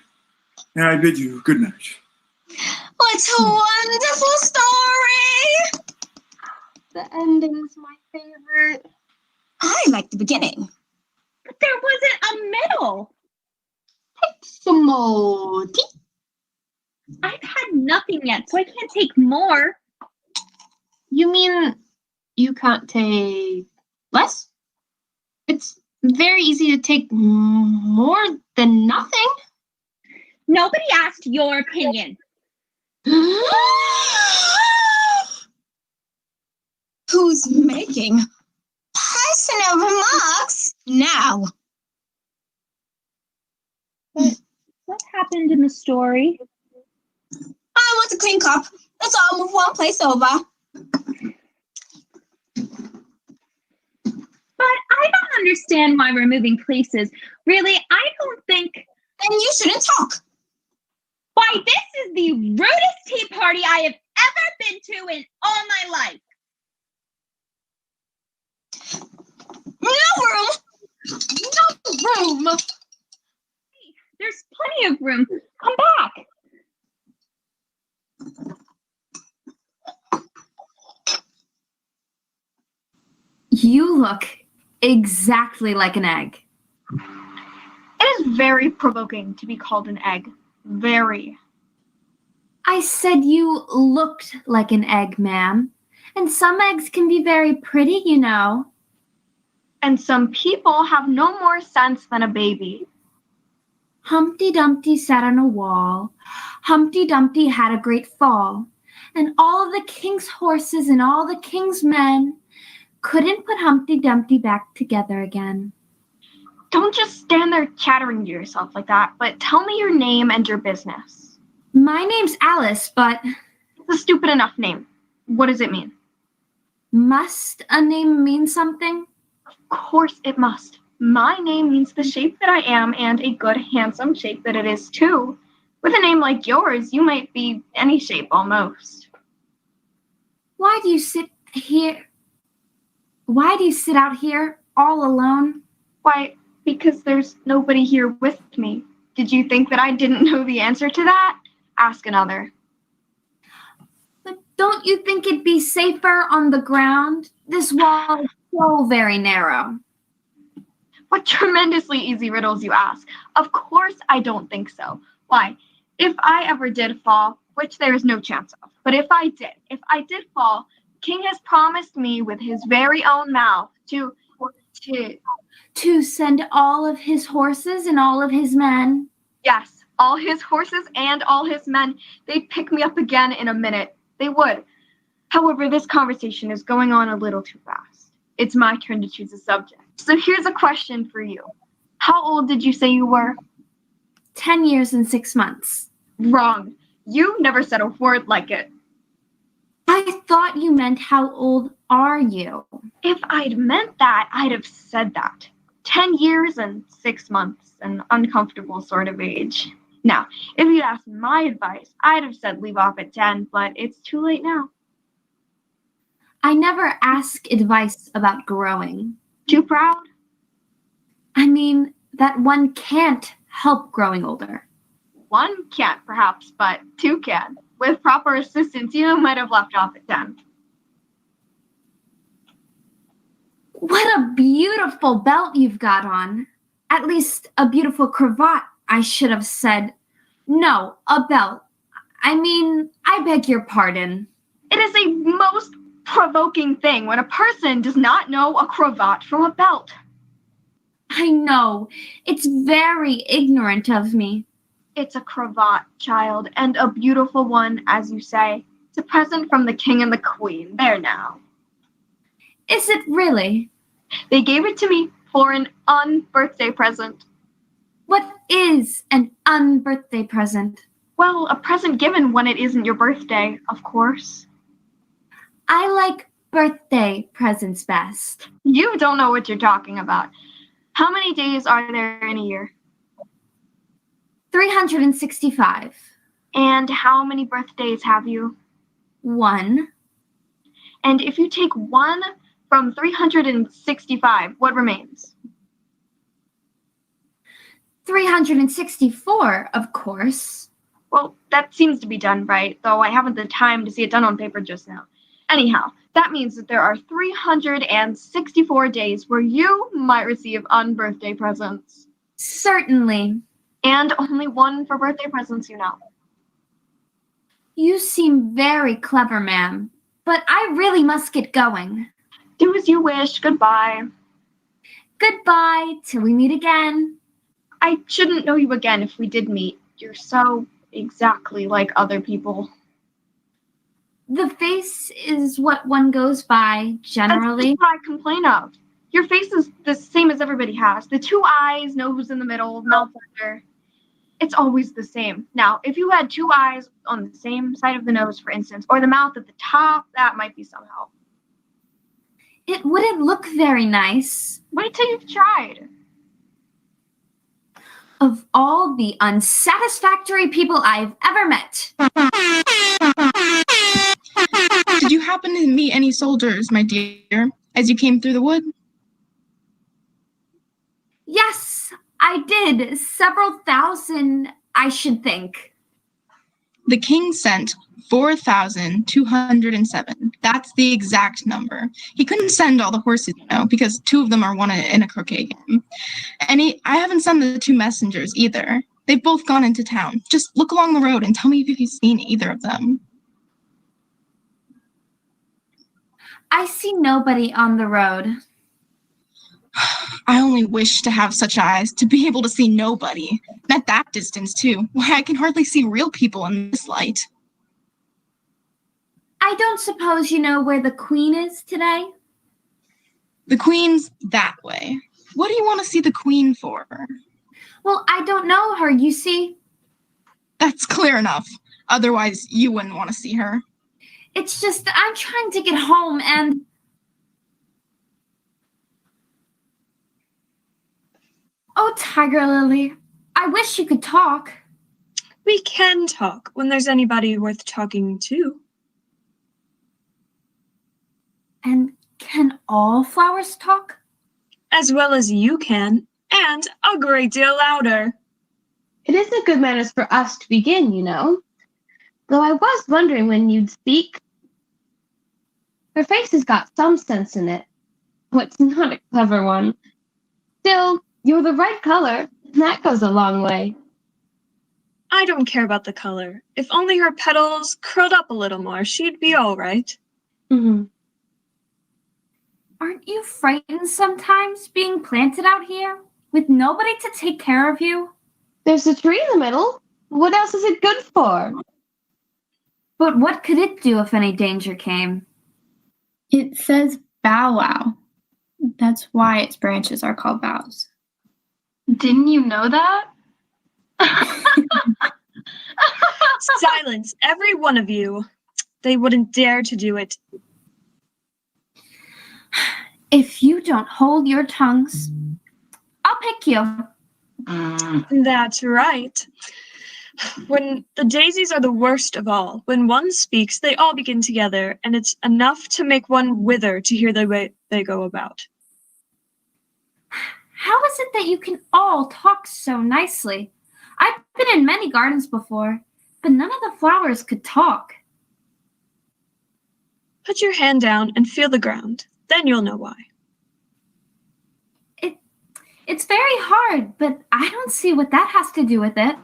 And I bid you good night. What a wonderful story! The ending's my favorite. I like the beginning. But there wasn't a middle. Some more tea. I've had nothing yet, so I can't take more. You mean you can't take less? It's very easy to take more than nothing. Nobody asked your opinion. Who's making personal remarks now? But what happened in the story? I want a clean cup. Let's all move one place over. But I don't understand why we're moving places. Really, I don't think... Then you shouldn't talk. Why, this is the rudest tea party I have ever been to in all my life. No room! No room! Hey, there's plenty of room. Come back. You look exactly like an egg. It is very provoking to be called an egg. Very. I said you looked like an egg, ma'am. And some eggs can be very pretty, you know. And some people have no more sense than a baby. Humpty Dumpty sat on a wall. Humpty Dumpty had a great fall. And all of the king's horses and all the king's men couldn't put Humpty Dumpty back together again. Don't just stand there chattering to yourself like that, but tell me your name and your business. My name's Alice, but... It's a stupid enough name. What does it mean? Must a name mean something? Of course it must. My name means the shape that I am, and a good, handsome shape that it is too. With a name like yours, you might be any shape almost. Why do you sit out here all alone? Why, because there's nobody here with me. Did you think that I didn't know the answer to that? Ask another. But don't you think it'd be safer on the ground? This wall is so very narrow. What tremendously easy riddles you ask. Of course I don't think so. Why, if I ever did fall, which there is no chance of, but if I did fall, the king has promised me with his very own mouth to send all of his horses and all of his men. Yes, all his horses and all his men. They'd pick me up again in a minute. They would. However, this conversation is going on a little too fast. It's my turn to choose a subject. So here's a question for you. How old did you say you were? 10 years and 6 months. Wrong. You never said a word like it. I thought you meant how old are you? If I'd meant that, I'd have said that. 10 years and 6 months, an uncomfortable sort of age. Now, if you'd asked my advice, I'd have said leave off at 10, but it's too late now. I never ask advice about growing. Too proud? I mean, that one can't help growing older. 1 can't, perhaps, but 2 can. With proper assistance, you might have left off at 10. What a beautiful belt you've got on. At least a beautiful cravat, I should have said. No, a belt. I mean, I beg your pardon. It is a most provoking thing when a person does not know a cravat from a belt. I know. It's very ignorant of me. It's a cravat, child, and a beautiful one, as you say. It's a present from the king and the queen. There now. Is it really? They gave it to me for an unbirthday present. What is an unbirthday present? Well, a present given when it isn't your birthday, of course. I like birthday presents best. You don't know what you're talking about. How many days are there in a year? 365. And how many birthdays have you? 1. And if you take 1 from 365, what remains? 364, of course. Well, that seems to be done right, though I haven't the time to see it done on paper just now. Anyhow, that means that there are 364 days where you might receive unbirthday presents. Certainly. And only 1 for birthday presents, you know. You seem very clever, ma'am, but I really must get going. Do as you wish. Goodbye. Goodbye, till we meet again. I shouldn't know you again if we did meet. You're so exactly like other people. The face is what one goes by, generally. That's what I complain of. Your face is the same as everybody has. The 2 eyes, nose in the middle, mouth under. It's always the same. Now, if you had 2 eyes on the same side of the nose, for instance, or the mouth at the top, that might be some help. It wouldn't look very nice. Wait till you've tried. Of all the unsatisfactory people I've ever met. Did you happen to meet any soldiers, my dear, as you came through the wood? Yes, I did. Several thousand, I should think. The king sent 4,207. That's the exact number. He couldn't send all the horses, you know, because 2 of them are won in a croquet game. And I haven't sent the 2 messengers either. They've both gone into town. Just look along the road and tell me if you've seen either of them. I see nobody on the road. I only wish to have such eyes, to be able to see nobody. At that distance, too. Why, I can hardly see real people in this light. I don't suppose you know where the queen is today? The queen's that way. What do you want to see the queen for? Well, I don't know her, you see. That's clear enough. Otherwise, you wouldn't want to see her. It's just that I'm trying to get home and... Oh, Tiger Lily, I wish you could talk. We can talk when there's anybody worth talking to. And can all flowers talk? As well as you can, and a great deal louder. It isn't good manners for us to begin, you know. Though I was wondering when you'd speak. Her face has got some sense in it. Oh, it's not a clever one. Still, you're the right color, and that goes a long way. I don't care about the color. If only her petals curled up a little more, she'd be all right. Mm-hmm. Aren't you frightened sometimes being planted out here with nobody to take care of you? There's a tree in the middle. What else is it good for? But what could it do if any danger came? It says bow wow. That's why its branches are called boughs. Didn't you know that? Silence, every one of you. They wouldn't dare to do it. If you don't hold your tongues, I'll pick you. That's right. When the daisies are the worst of all, when one speaks, they all begin together, and it's enough to make one wither to hear the way they go about. How is it that you can all talk so nicely? I've been in many gardens before, but none of the flowers could talk. Put your hand down and feel the ground. Then you'll know why. It's very hard, but I don't see what that has to do with it.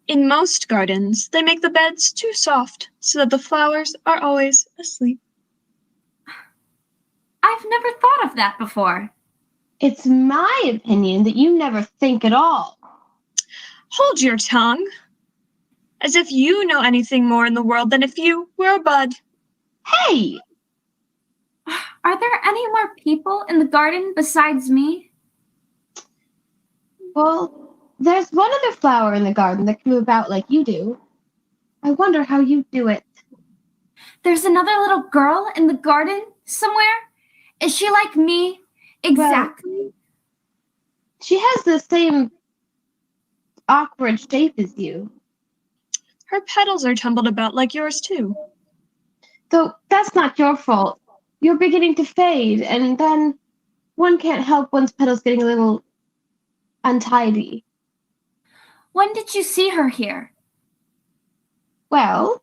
In most gardens, they make the beds too soft so that the flowers are always asleep. I've never thought of that before. It's my opinion that you never think at all. Hold your tongue. As if you know anything more in the world than if you were a bud. Hey! Are there any more people in the garden besides me? Well, there's one other flower in the garden that can move out like you do. I wonder how you do it. There's another little girl in the garden somewhere? Is she like me? Exactly. Well, she has the same awkward shape as you. Her petals are tumbled about like yours too. Though that's not your fault. You're beginning to fade, and then one can't help one's petals getting a little untidy. When did you see her here? Well,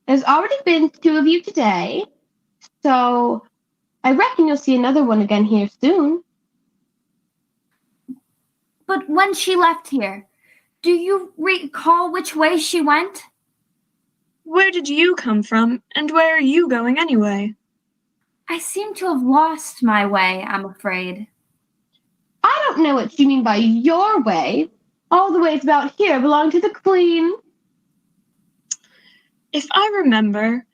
there's already been 2 of you today, so I reckon you'll see another one again here soon. But when she left here, do you recall which way she went? Where did you come from, and where are you going anyway? I seem to have lost my way, I'm afraid. I don't know what you mean by your way. All the ways about here belong to the Queen. If I remember,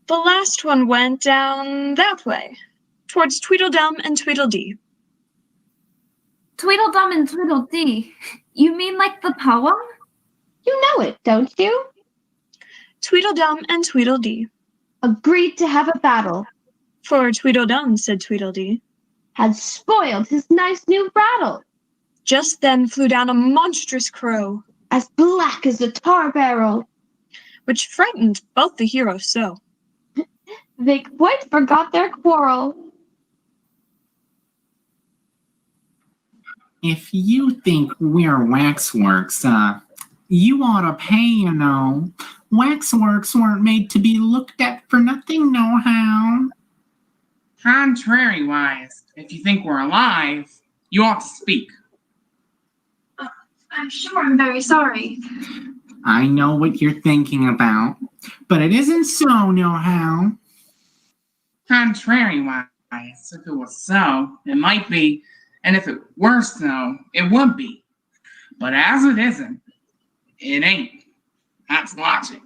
the last one went down that way, towards Tweedledum and Tweedledee. Tweedledum and Tweedledee? You mean like the poem? You know it, don't you? Tweedledum and Tweedledee agreed to have a battle. For Tweedledum, said Tweedledee, had spoiled his nice new brattle. Just then flew down a monstrous crow, as black as a tar barrel, which frightened both the heroes so. They quite forgot their quarrel. If you think we're waxworks, you ought to pay, you know. Waxworks weren't made to be looked at for nothing, nohow. Contrariwise, if you think we're alive, you ought to speak. I'm sure I'm very sorry. I know what you're thinking about, but it isn't so, nohow. Contrariwise, if it was so, it might be, and if it were so, it would be. But as it isn't, it ain't. That's logic.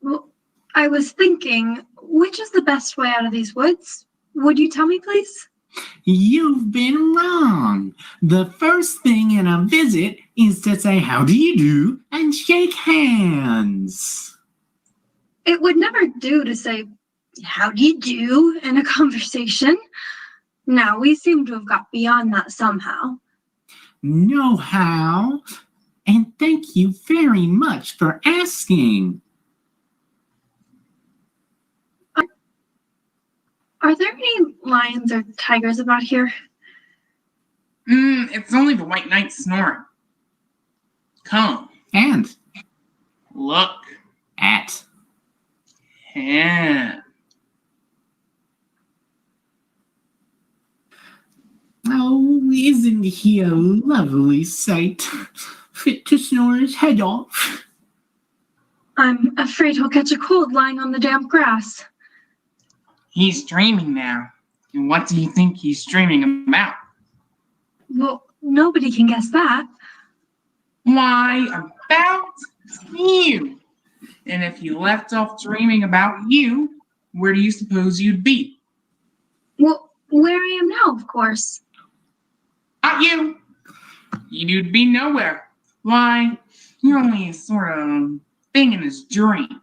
Well, I was thinking, which is the best way out of these woods? Would you tell me, please? You've been wrong. The first thing in a visit is to say, how do you do, and shake hands. It would never do to say, how do you do, in a conversation. Now, we seem to have got beyond that somehow. No how. And thank you very much for asking. Are there any lions or tigers about here? It's only the white knight snoring. Come. And look at him. Oh, isn't he a lovely sight? Fit to snore his head off. I'm afraid he'll catch a cold lying on the damp grass. He's dreaming now. And what do you think he's dreaming about? Well, nobody can guess that. Why, about you. And if you left off dreaming about you, where do you suppose you'd be? Well, where I am now, of course. Not you. You'd be nowhere. Why, you're only a sort of thing in his dream.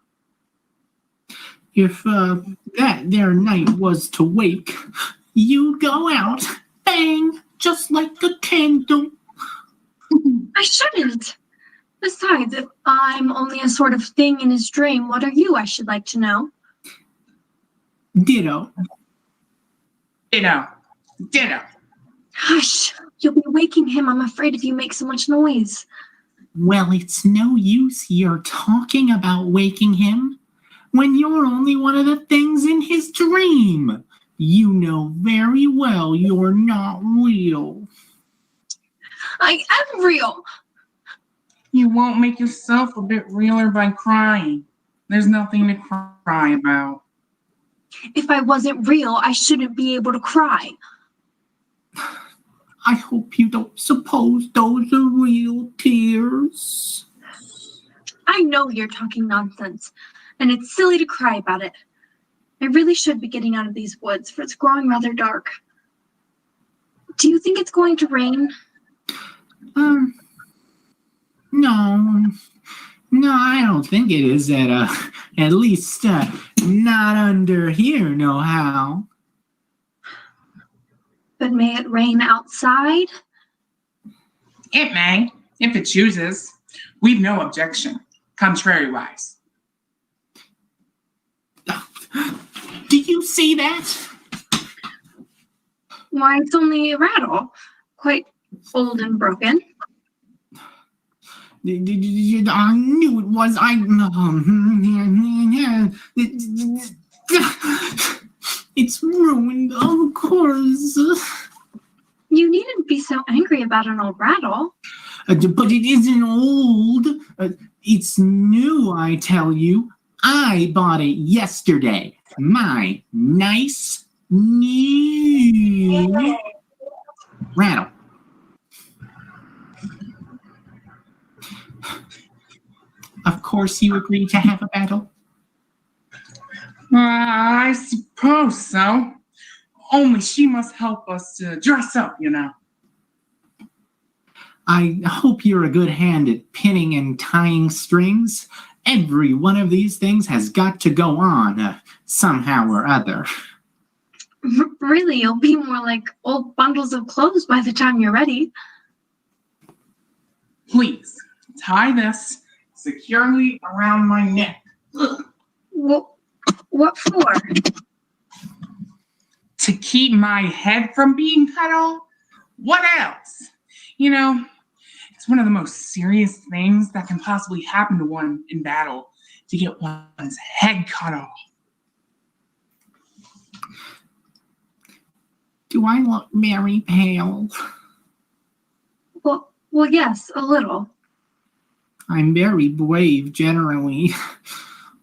If that there night was to wake, you'd go out, bang, just like a candle. I shouldn't. Besides, if I'm only a sort of thing in his dream, what are you, I should like to know? Ditto. Ditto. Ditto. Hush. You'll be waking him, I'm afraid, if you make so much noise. Well, it's no use you're talking about waking him when you're only one of the things in his dream. You know very well you're not real. I am real. You won't make yourself a bit realer by crying. There's nothing to cry about. If I wasn't real, I shouldn't be able to cry. I hope you don't suppose those are real tears. I know you're talking nonsense, and it's silly to cry about it. I really should be getting out of these woods, for it's growing rather dark. Do you think it's going to rain? No, I don't think it is at least not under here, nohow. But may it rain outside? It may, if it chooses. We've no objection, contrary-wise. Do you see that? Why, it's only a rattle. Quite old and broken. I knew it was. It's ruined, of course. You needn't be so angry about an old rattle. But it isn't old. It's new, I tell you. I bought it yesterday. My nice new rattle. Of course you agree to have a battle? I suppose so. Only she must help us to dress up, you know. I hope you're a good hand at pinning and tying strings. Every one of these things has got to go on somehow or other. Really, you'll be more like old bundles of clothes by the time you're ready. Please, tie this securely around my neck. What for? To keep my head from being cut off? What else? You know, it's one of the most serious things that can possibly happen to one in battle, to get one's head cut off. Do I look very pale? Well, yes, a little. I'm very brave generally.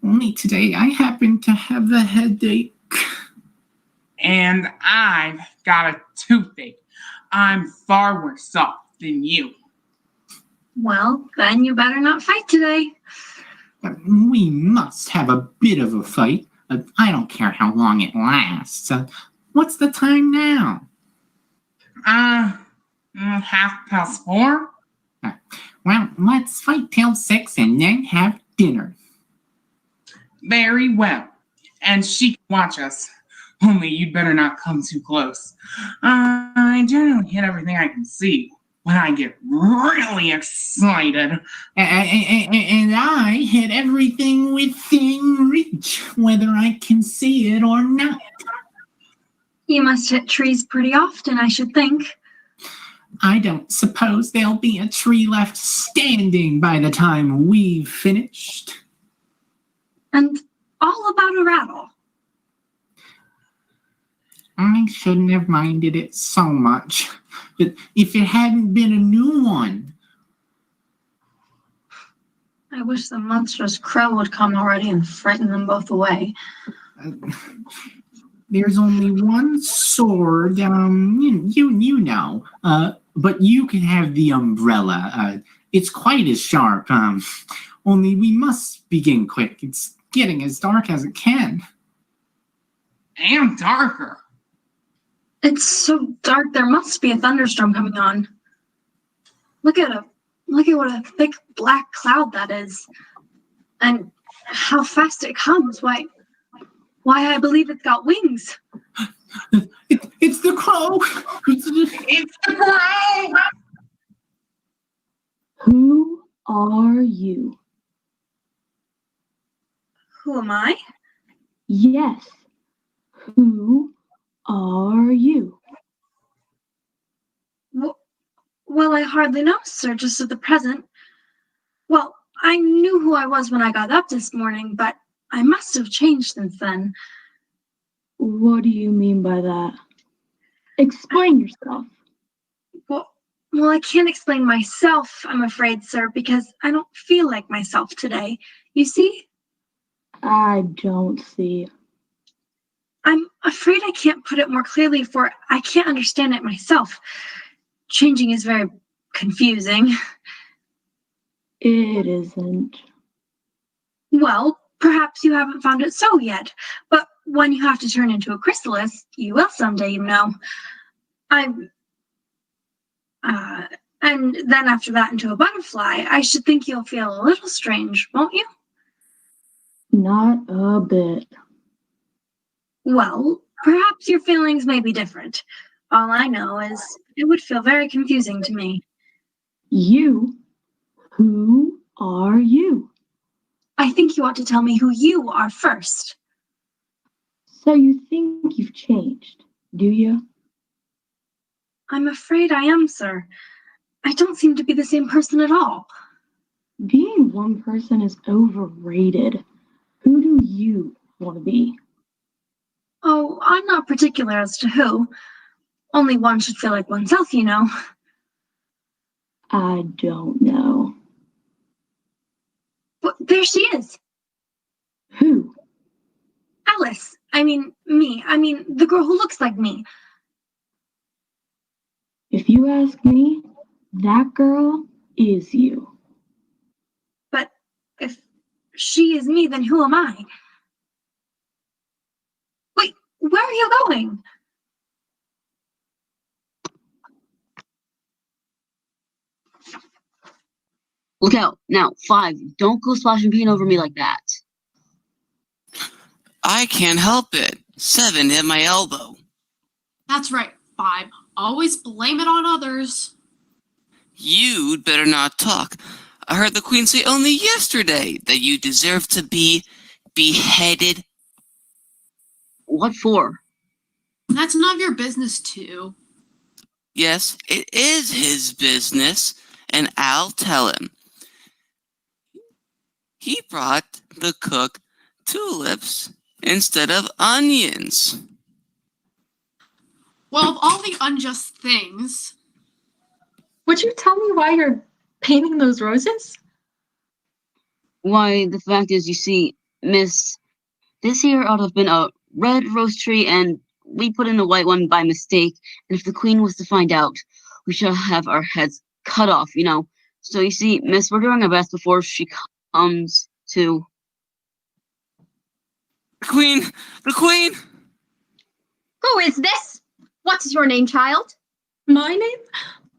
Only today I happen to have a headache. And I've got a toothache. I'm far worse off than you. Well, then you better not fight today. We must have a bit of a fight. I don't care how long it lasts. What's the time now? 4:30. Well, let's fight till 6 and then have dinner. Very well. And she can watch us. Only you'd better not come too close. I generally hit everything I can see when I get really excited. And I hit everything within reach, whether I can see it or not. You must hit trees pretty often, I should think. I don't suppose there'll be a tree left standing by the time we've finished. And all about a rattle. I shouldn't have minded it so much. But if it hadn't been a new one. I wish the monstrous crow would come already and frighten them both away. There's only one sword, you know, but you can have the umbrella. It's quite as sharp, only we must begin quick. It's getting as dark as it can. And darker. It's so dark, there must be a thunderstorm coming on. Look at what a thick black cloud that is. And how fast it comes. Why, I believe it's got wings. It's the crow. It's the crow. Who are you? Who am I? Yes. Who are you? Well, I hardly know, sir, just at the present. Well, I knew who I was when I got up this morning, but I must have changed since then. What do you mean by that? Explain yourself. Well, I can't explain myself, I'm afraid, sir, because I don't feel like myself today. You see? I don't see. I'm afraid I can't put it more clearly, for I can't understand it myself. Changing is very confusing. It isn't. Well, perhaps you haven't found it so yet, but when you have to turn into a chrysalis, you will someday, you know. And then after that into a butterfly, I should think you'll feel a little strange, won't you? Not a bit. Well, perhaps your feelings may be different. All I know is it would feel very confusing to me. You? Who are you? I think you ought to tell me who you are first. So you think you've changed, do you? I'm afraid I am, sir. I don't seem to be the same person at all. Being one person is overrated. Who do you want to be? Oh, I'm not particular as to who. Only one should feel like oneself, you know. I don't know. But there she is. Who? Alice. I mean, me. I mean, the girl who looks like me. If you ask me, that girl is you. But if she is me, then who am I? Wait, where are you going? Look out. Now, 5, don't go splashing paint over me like that. I can't help it. 7 hit my elbow. That's right, 5. Always blame it on others. You'd better not talk. I heard the Queen say only yesterday that you deserve to be beheaded. What for? That's none of your business, too. Yes, it is his business, and I'll tell him. He brought the cook tulips instead of onions. Well, of all the unjust things... Would you tell me why you're painting those roses? Why, the fact is, you see, miss, this here ought to have been a red rose tree, and we put in a white one by mistake, and if the Queen was to find out, we should have our heads cut off, you know. So you see, miss, we're doing our best before she comes to... The Queen! The Queen! Who is this? What is your name, child? My name?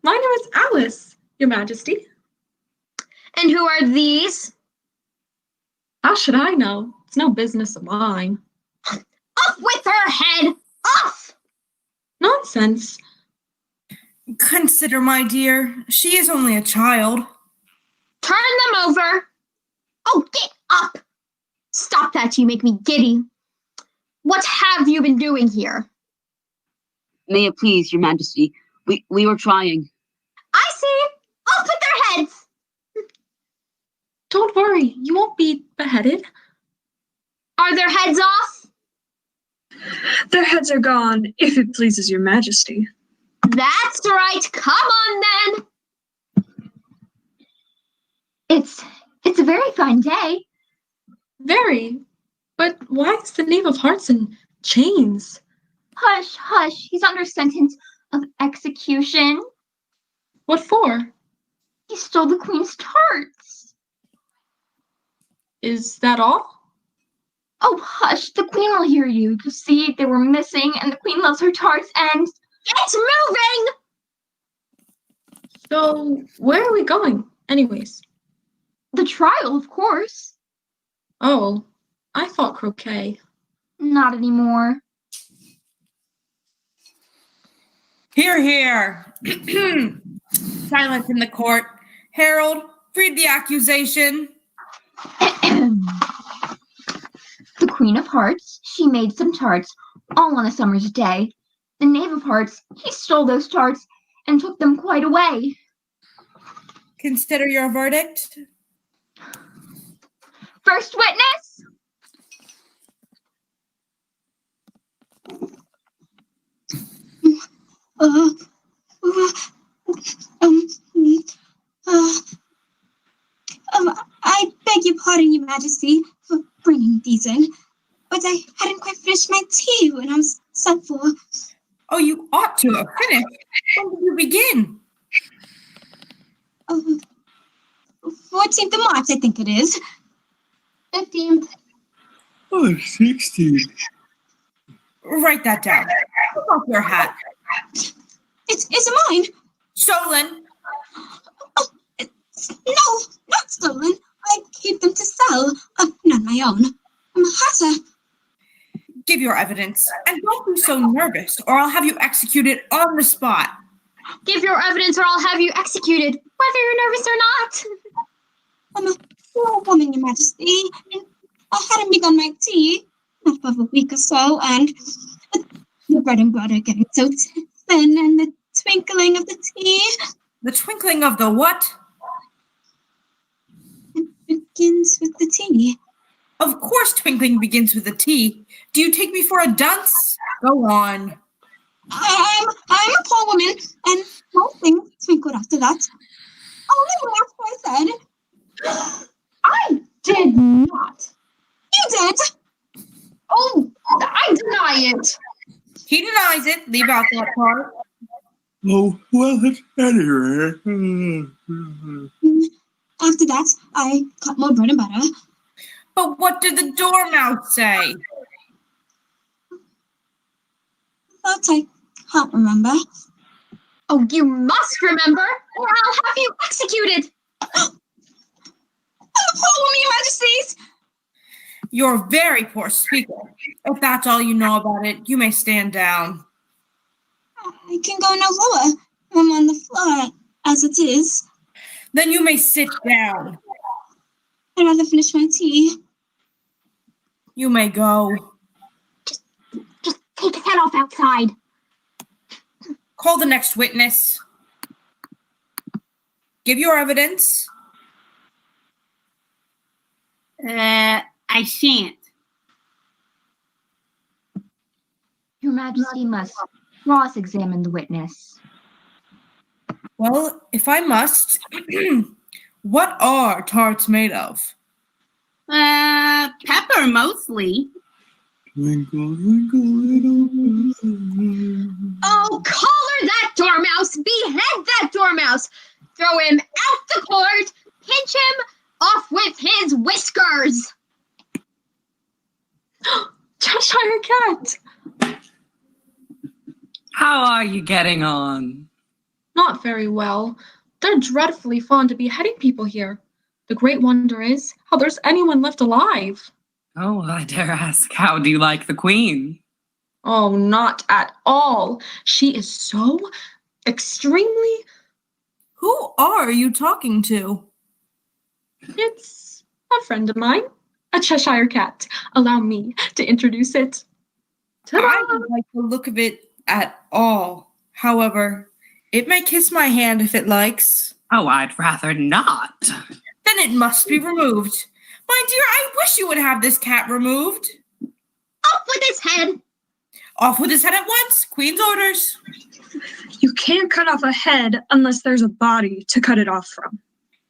My name is Alice, Your Majesty. And who are these? How should I know? It's no business of mine. Off with her head! Off! Nonsense. Consider, my dear, she is only a child. Turn them over! Oh, get up! Stop that, you make me giddy. What have you been doing here? May it please, Your Majesty, we were trying. I see! Off with their heads! Don't worry, you won't be beheaded. Are their heads off? Their heads are gone, if it pleases your majesty. That's right. Come on, then. It's a very fine day. Very. But why is the Knave of Hearts in chains? Hush, hush. He's under sentence of execution. What for? He stole the Queen's tarts. Is that all? Oh, hush. The Queen will hear you. You see, they were missing, and the Queen loves her tarts, and it's moving! So, where are we going, anyways? The trial, of course. Oh, I thought croquet. Not anymore. Hear, hear. Silence in the court. Harold, read the accusation. The Queen of Hearts, she made some tarts, all on a summer's day. The Knave of Hearts, he stole those tarts and took them quite away. Consider your verdict. First witness? I beg your pardon, Your Majesty, for bringing these in, but I hadn't quite finished my tea when I was sent for. Oh, you ought to have finished. When did you begin? 14th of March, I think it is. 15th. Oh, 16th. Write that down. Take off your hat. Is it mine? Stolen. No, not stolen. I keep them to sell, not my own. I'm a hatter. Give your evidence, and don't be so nervous, or I'll have you executed on the spot. Give your evidence, or I'll have you executed, whether you're nervous or not. I'm a poor woman, Your Majesty. I hadn't begun my tea, not above a week or so, and the bread and butter getting so thin, and the twinkling of the tea. The twinkling of the what? It begins with the tea. Of course twinkling begins with a T. Do you take me for a dunce? Go on. I'm a poor woman, and nothing twinkled after that. Only after I said, I did not. You did. Oh, I deny it. He denies it. Leave out that part. Oh, well, it's anyway. After that, I cut more bread and butter. But what did the dormouse say? That I can't remember. Oh, you must remember, or I'll have you executed. I'm a poor woman, Your Majesties. You're a very poor speaker. If that's all you know about it, you may stand down. I can go no lower. I'm on the floor, as it is. Then you may sit down. I'd rather finish my tea. You may go. Just take his head off outside. Call the next witness. Give your evidence. I shan't. Your Majesty must cross-examine the witness. Well, if I must, what are tarts made of? Pepper mostly. Twinkle, twinkle, little Oh, collar that dormouse! Behead that dormouse! Throw him out the court! Pinch him off with his whiskers! Cheshire Cat! How are you getting on? Not very well. They're dreadfully fond of beheading people here. The great wonder is how there's anyone left alive. Oh, I dare ask, how do you like the Queen? Oh, not at all. She is so extremely... Who are you talking to? It's a friend of mine, a Cheshire Cat. Allow me to introduce it. Ta-da! I don't like the look of it at all. However, it may kiss my hand if it likes. Oh, I'd rather not. Then it must be removed. My dear, I wish you would have this cat removed. Off with his head! Off with his head at once. Queen's orders. You can't cut off a head unless there's a body to cut it off from.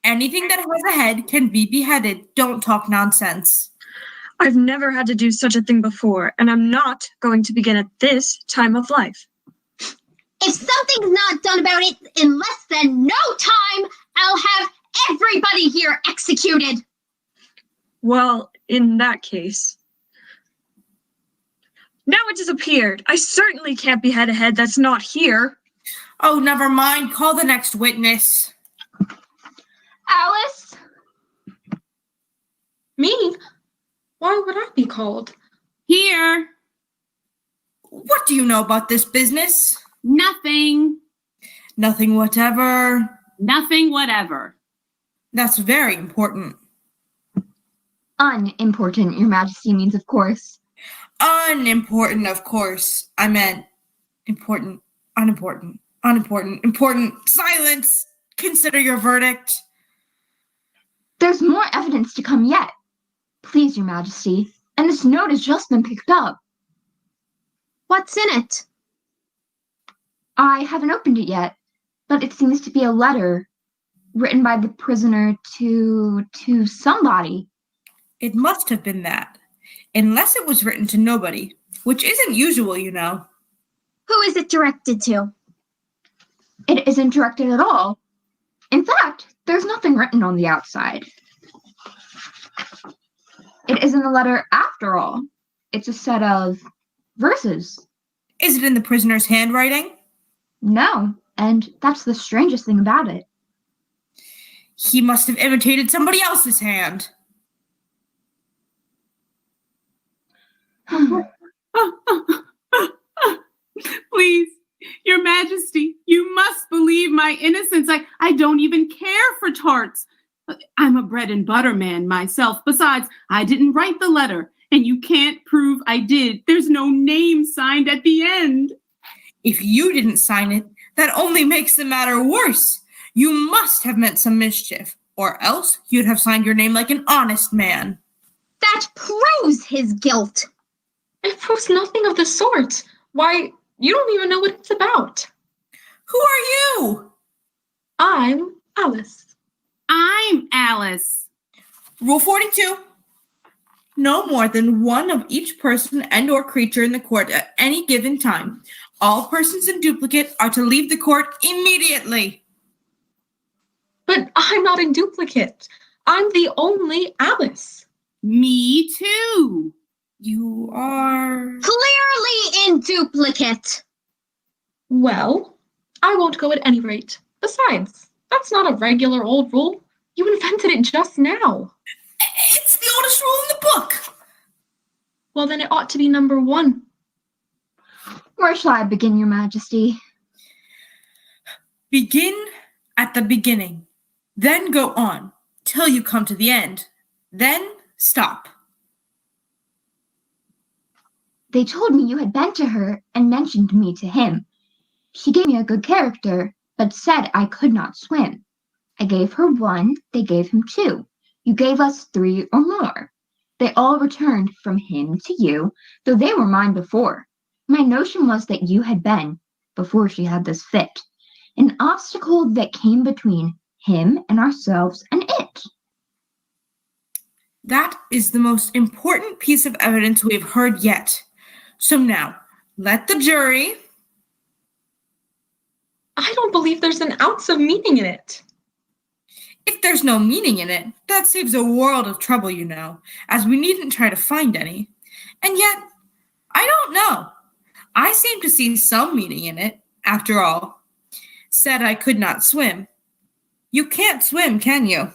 Anything that has a head can be beheaded. Don't talk nonsense. I've never had to do such a thing before, and I'm not going to begin at this time of life. If something's not done about it in less than no time, I'll have everybody here executed. Well, in that case. Now it disappeared. I certainly can't behead a head that's not here. Oh, never mind. Call the next witness. Alice? Me? Why would I be called? Here. What do you know about this business? Nothing. Nothing whatever. Nothing whatever. That's very important. Unimportant, Your Majesty means, of course. Unimportant, of course. I meant important, unimportant, unimportant, important. Silence! consider your verdict? There's more evidence to come yet. Please, Your Majesty. And this note has just been picked up. What's in it? I haven't opened it yet, but it seems to be a letter written by the prisoner to somebody. It must have been that, unless it was written to nobody, which isn't usual, you know. Who is it directed to? It isn't directed at all. In fact, there's nothing written on the outside. It isn't a letter after all. It's a set of verses. Is it in the prisoner's handwriting? No, and that's the strangest thing about it. He must have imitated somebody else's hand. Please, Your Majesty, you must believe my innocence. I don't even care for tarts. I'm a bread and butter man myself. Besides, I didn't write the letter, and you can't prove I did. There's no name signed at the end. If you didn't sign it, that only makes the matter worse. You must have meant some mischief, or else you'd have signed your name like an honest man. That proves his guilt. It proves nothing of the sort. Why, you don't even know what it's about. Who are you? I'm Alice. I'm Alice. Rule 42. No more than one of each person and or creature in the court at any given time. All persons in duplicate are to leave the court immediately. But I'm not in duplicate. I'm the only Alice. Me too. You are... Clearly in duplicate. Well, I won't go at any rate. Besides, that's not a regular old rule. You invented it just now. It's the oldest rule in the book. Well, then it ought to be number 1. Where shall I begin, Your Majesty? Begin at the beginning. Then go on, till you come to the end. Then stop. They told me you had been to her and mentioned me to him. She gave me a good character, but said I could not swim. I gave her 1, they gave him 2. You gave us 3 or more. They all returned from him to you, though they were mine before. My notion was that you had been, before she had this fit, an obstacle that came between him and ourselves and it. That is the most important piece of evidence we have heard yet. So now, let the jury... I don't believe there's an ounce of meaning in it. If there's no meaning in it, that saves a world of trouble, you know, as we needn't try to find any. And yet, I don't know. I seem to see some meaning in it, after all. Said I could not swim. You can't swim, can you?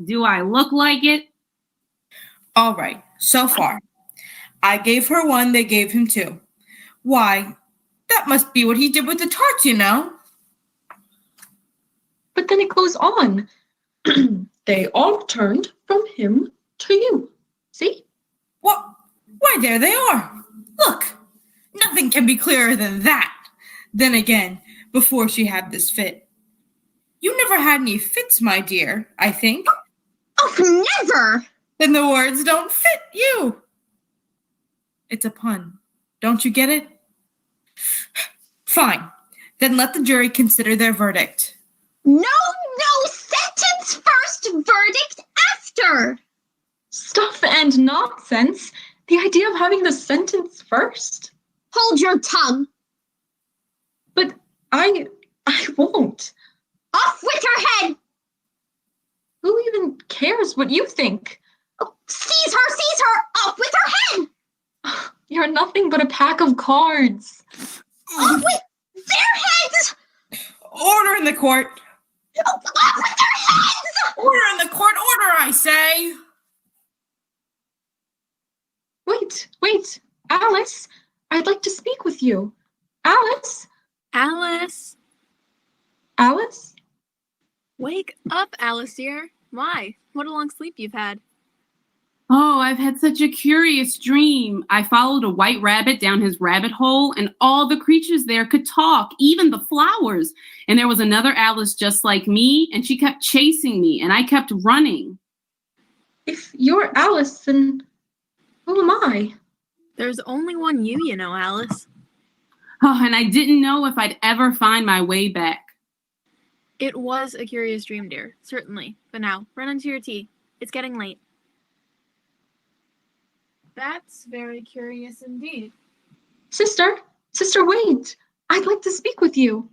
Do I look like it? All right, so far. I gave her 1, they gave him 2. Why, that must be what he did with the tarts, you know. But then it goes on. They all turned from him to you. See? What? Why, there they are. Look, nothing can be clearer than that. Then again, before she had this fit. You never had any fits, my dear, I think. Oh, never! Then the words don't fit you. It's a pun. Don't you get it? Fine. Then let the jury consider their verdict. No, sentence first, verdict after. Stuff and nonsense. The idea of having the sentence first. Hold your tongue. But I won't. Off with her head. Who even cares what you think? Oh, seize her, off with her head. You're nothing but a pack of cards. Off with their heads. Order in the court. Off with their heads. Order in the court, order, I say. Wait, Alice, I'd like to speak with you. Alice? Alice? Alice? Wake up, Alice dear. Why? What a long sleep you've had. Oh, I've had such a curious dream. I followed a white rabbit down his rabbit hole, and all the creatures there could talk, even the flowers. And there was another Alice just like me, and she kept chasing me, and I kept running. If you're Alice, then who am I? There's only one you know, Alice. Oh, and I didn't know if I'd ever find my way back. It was a curious dream, dear, certainly. But now, run into your tea. It's getting late. That's very curious indeed. Sister, wait! I'd like to speak with you.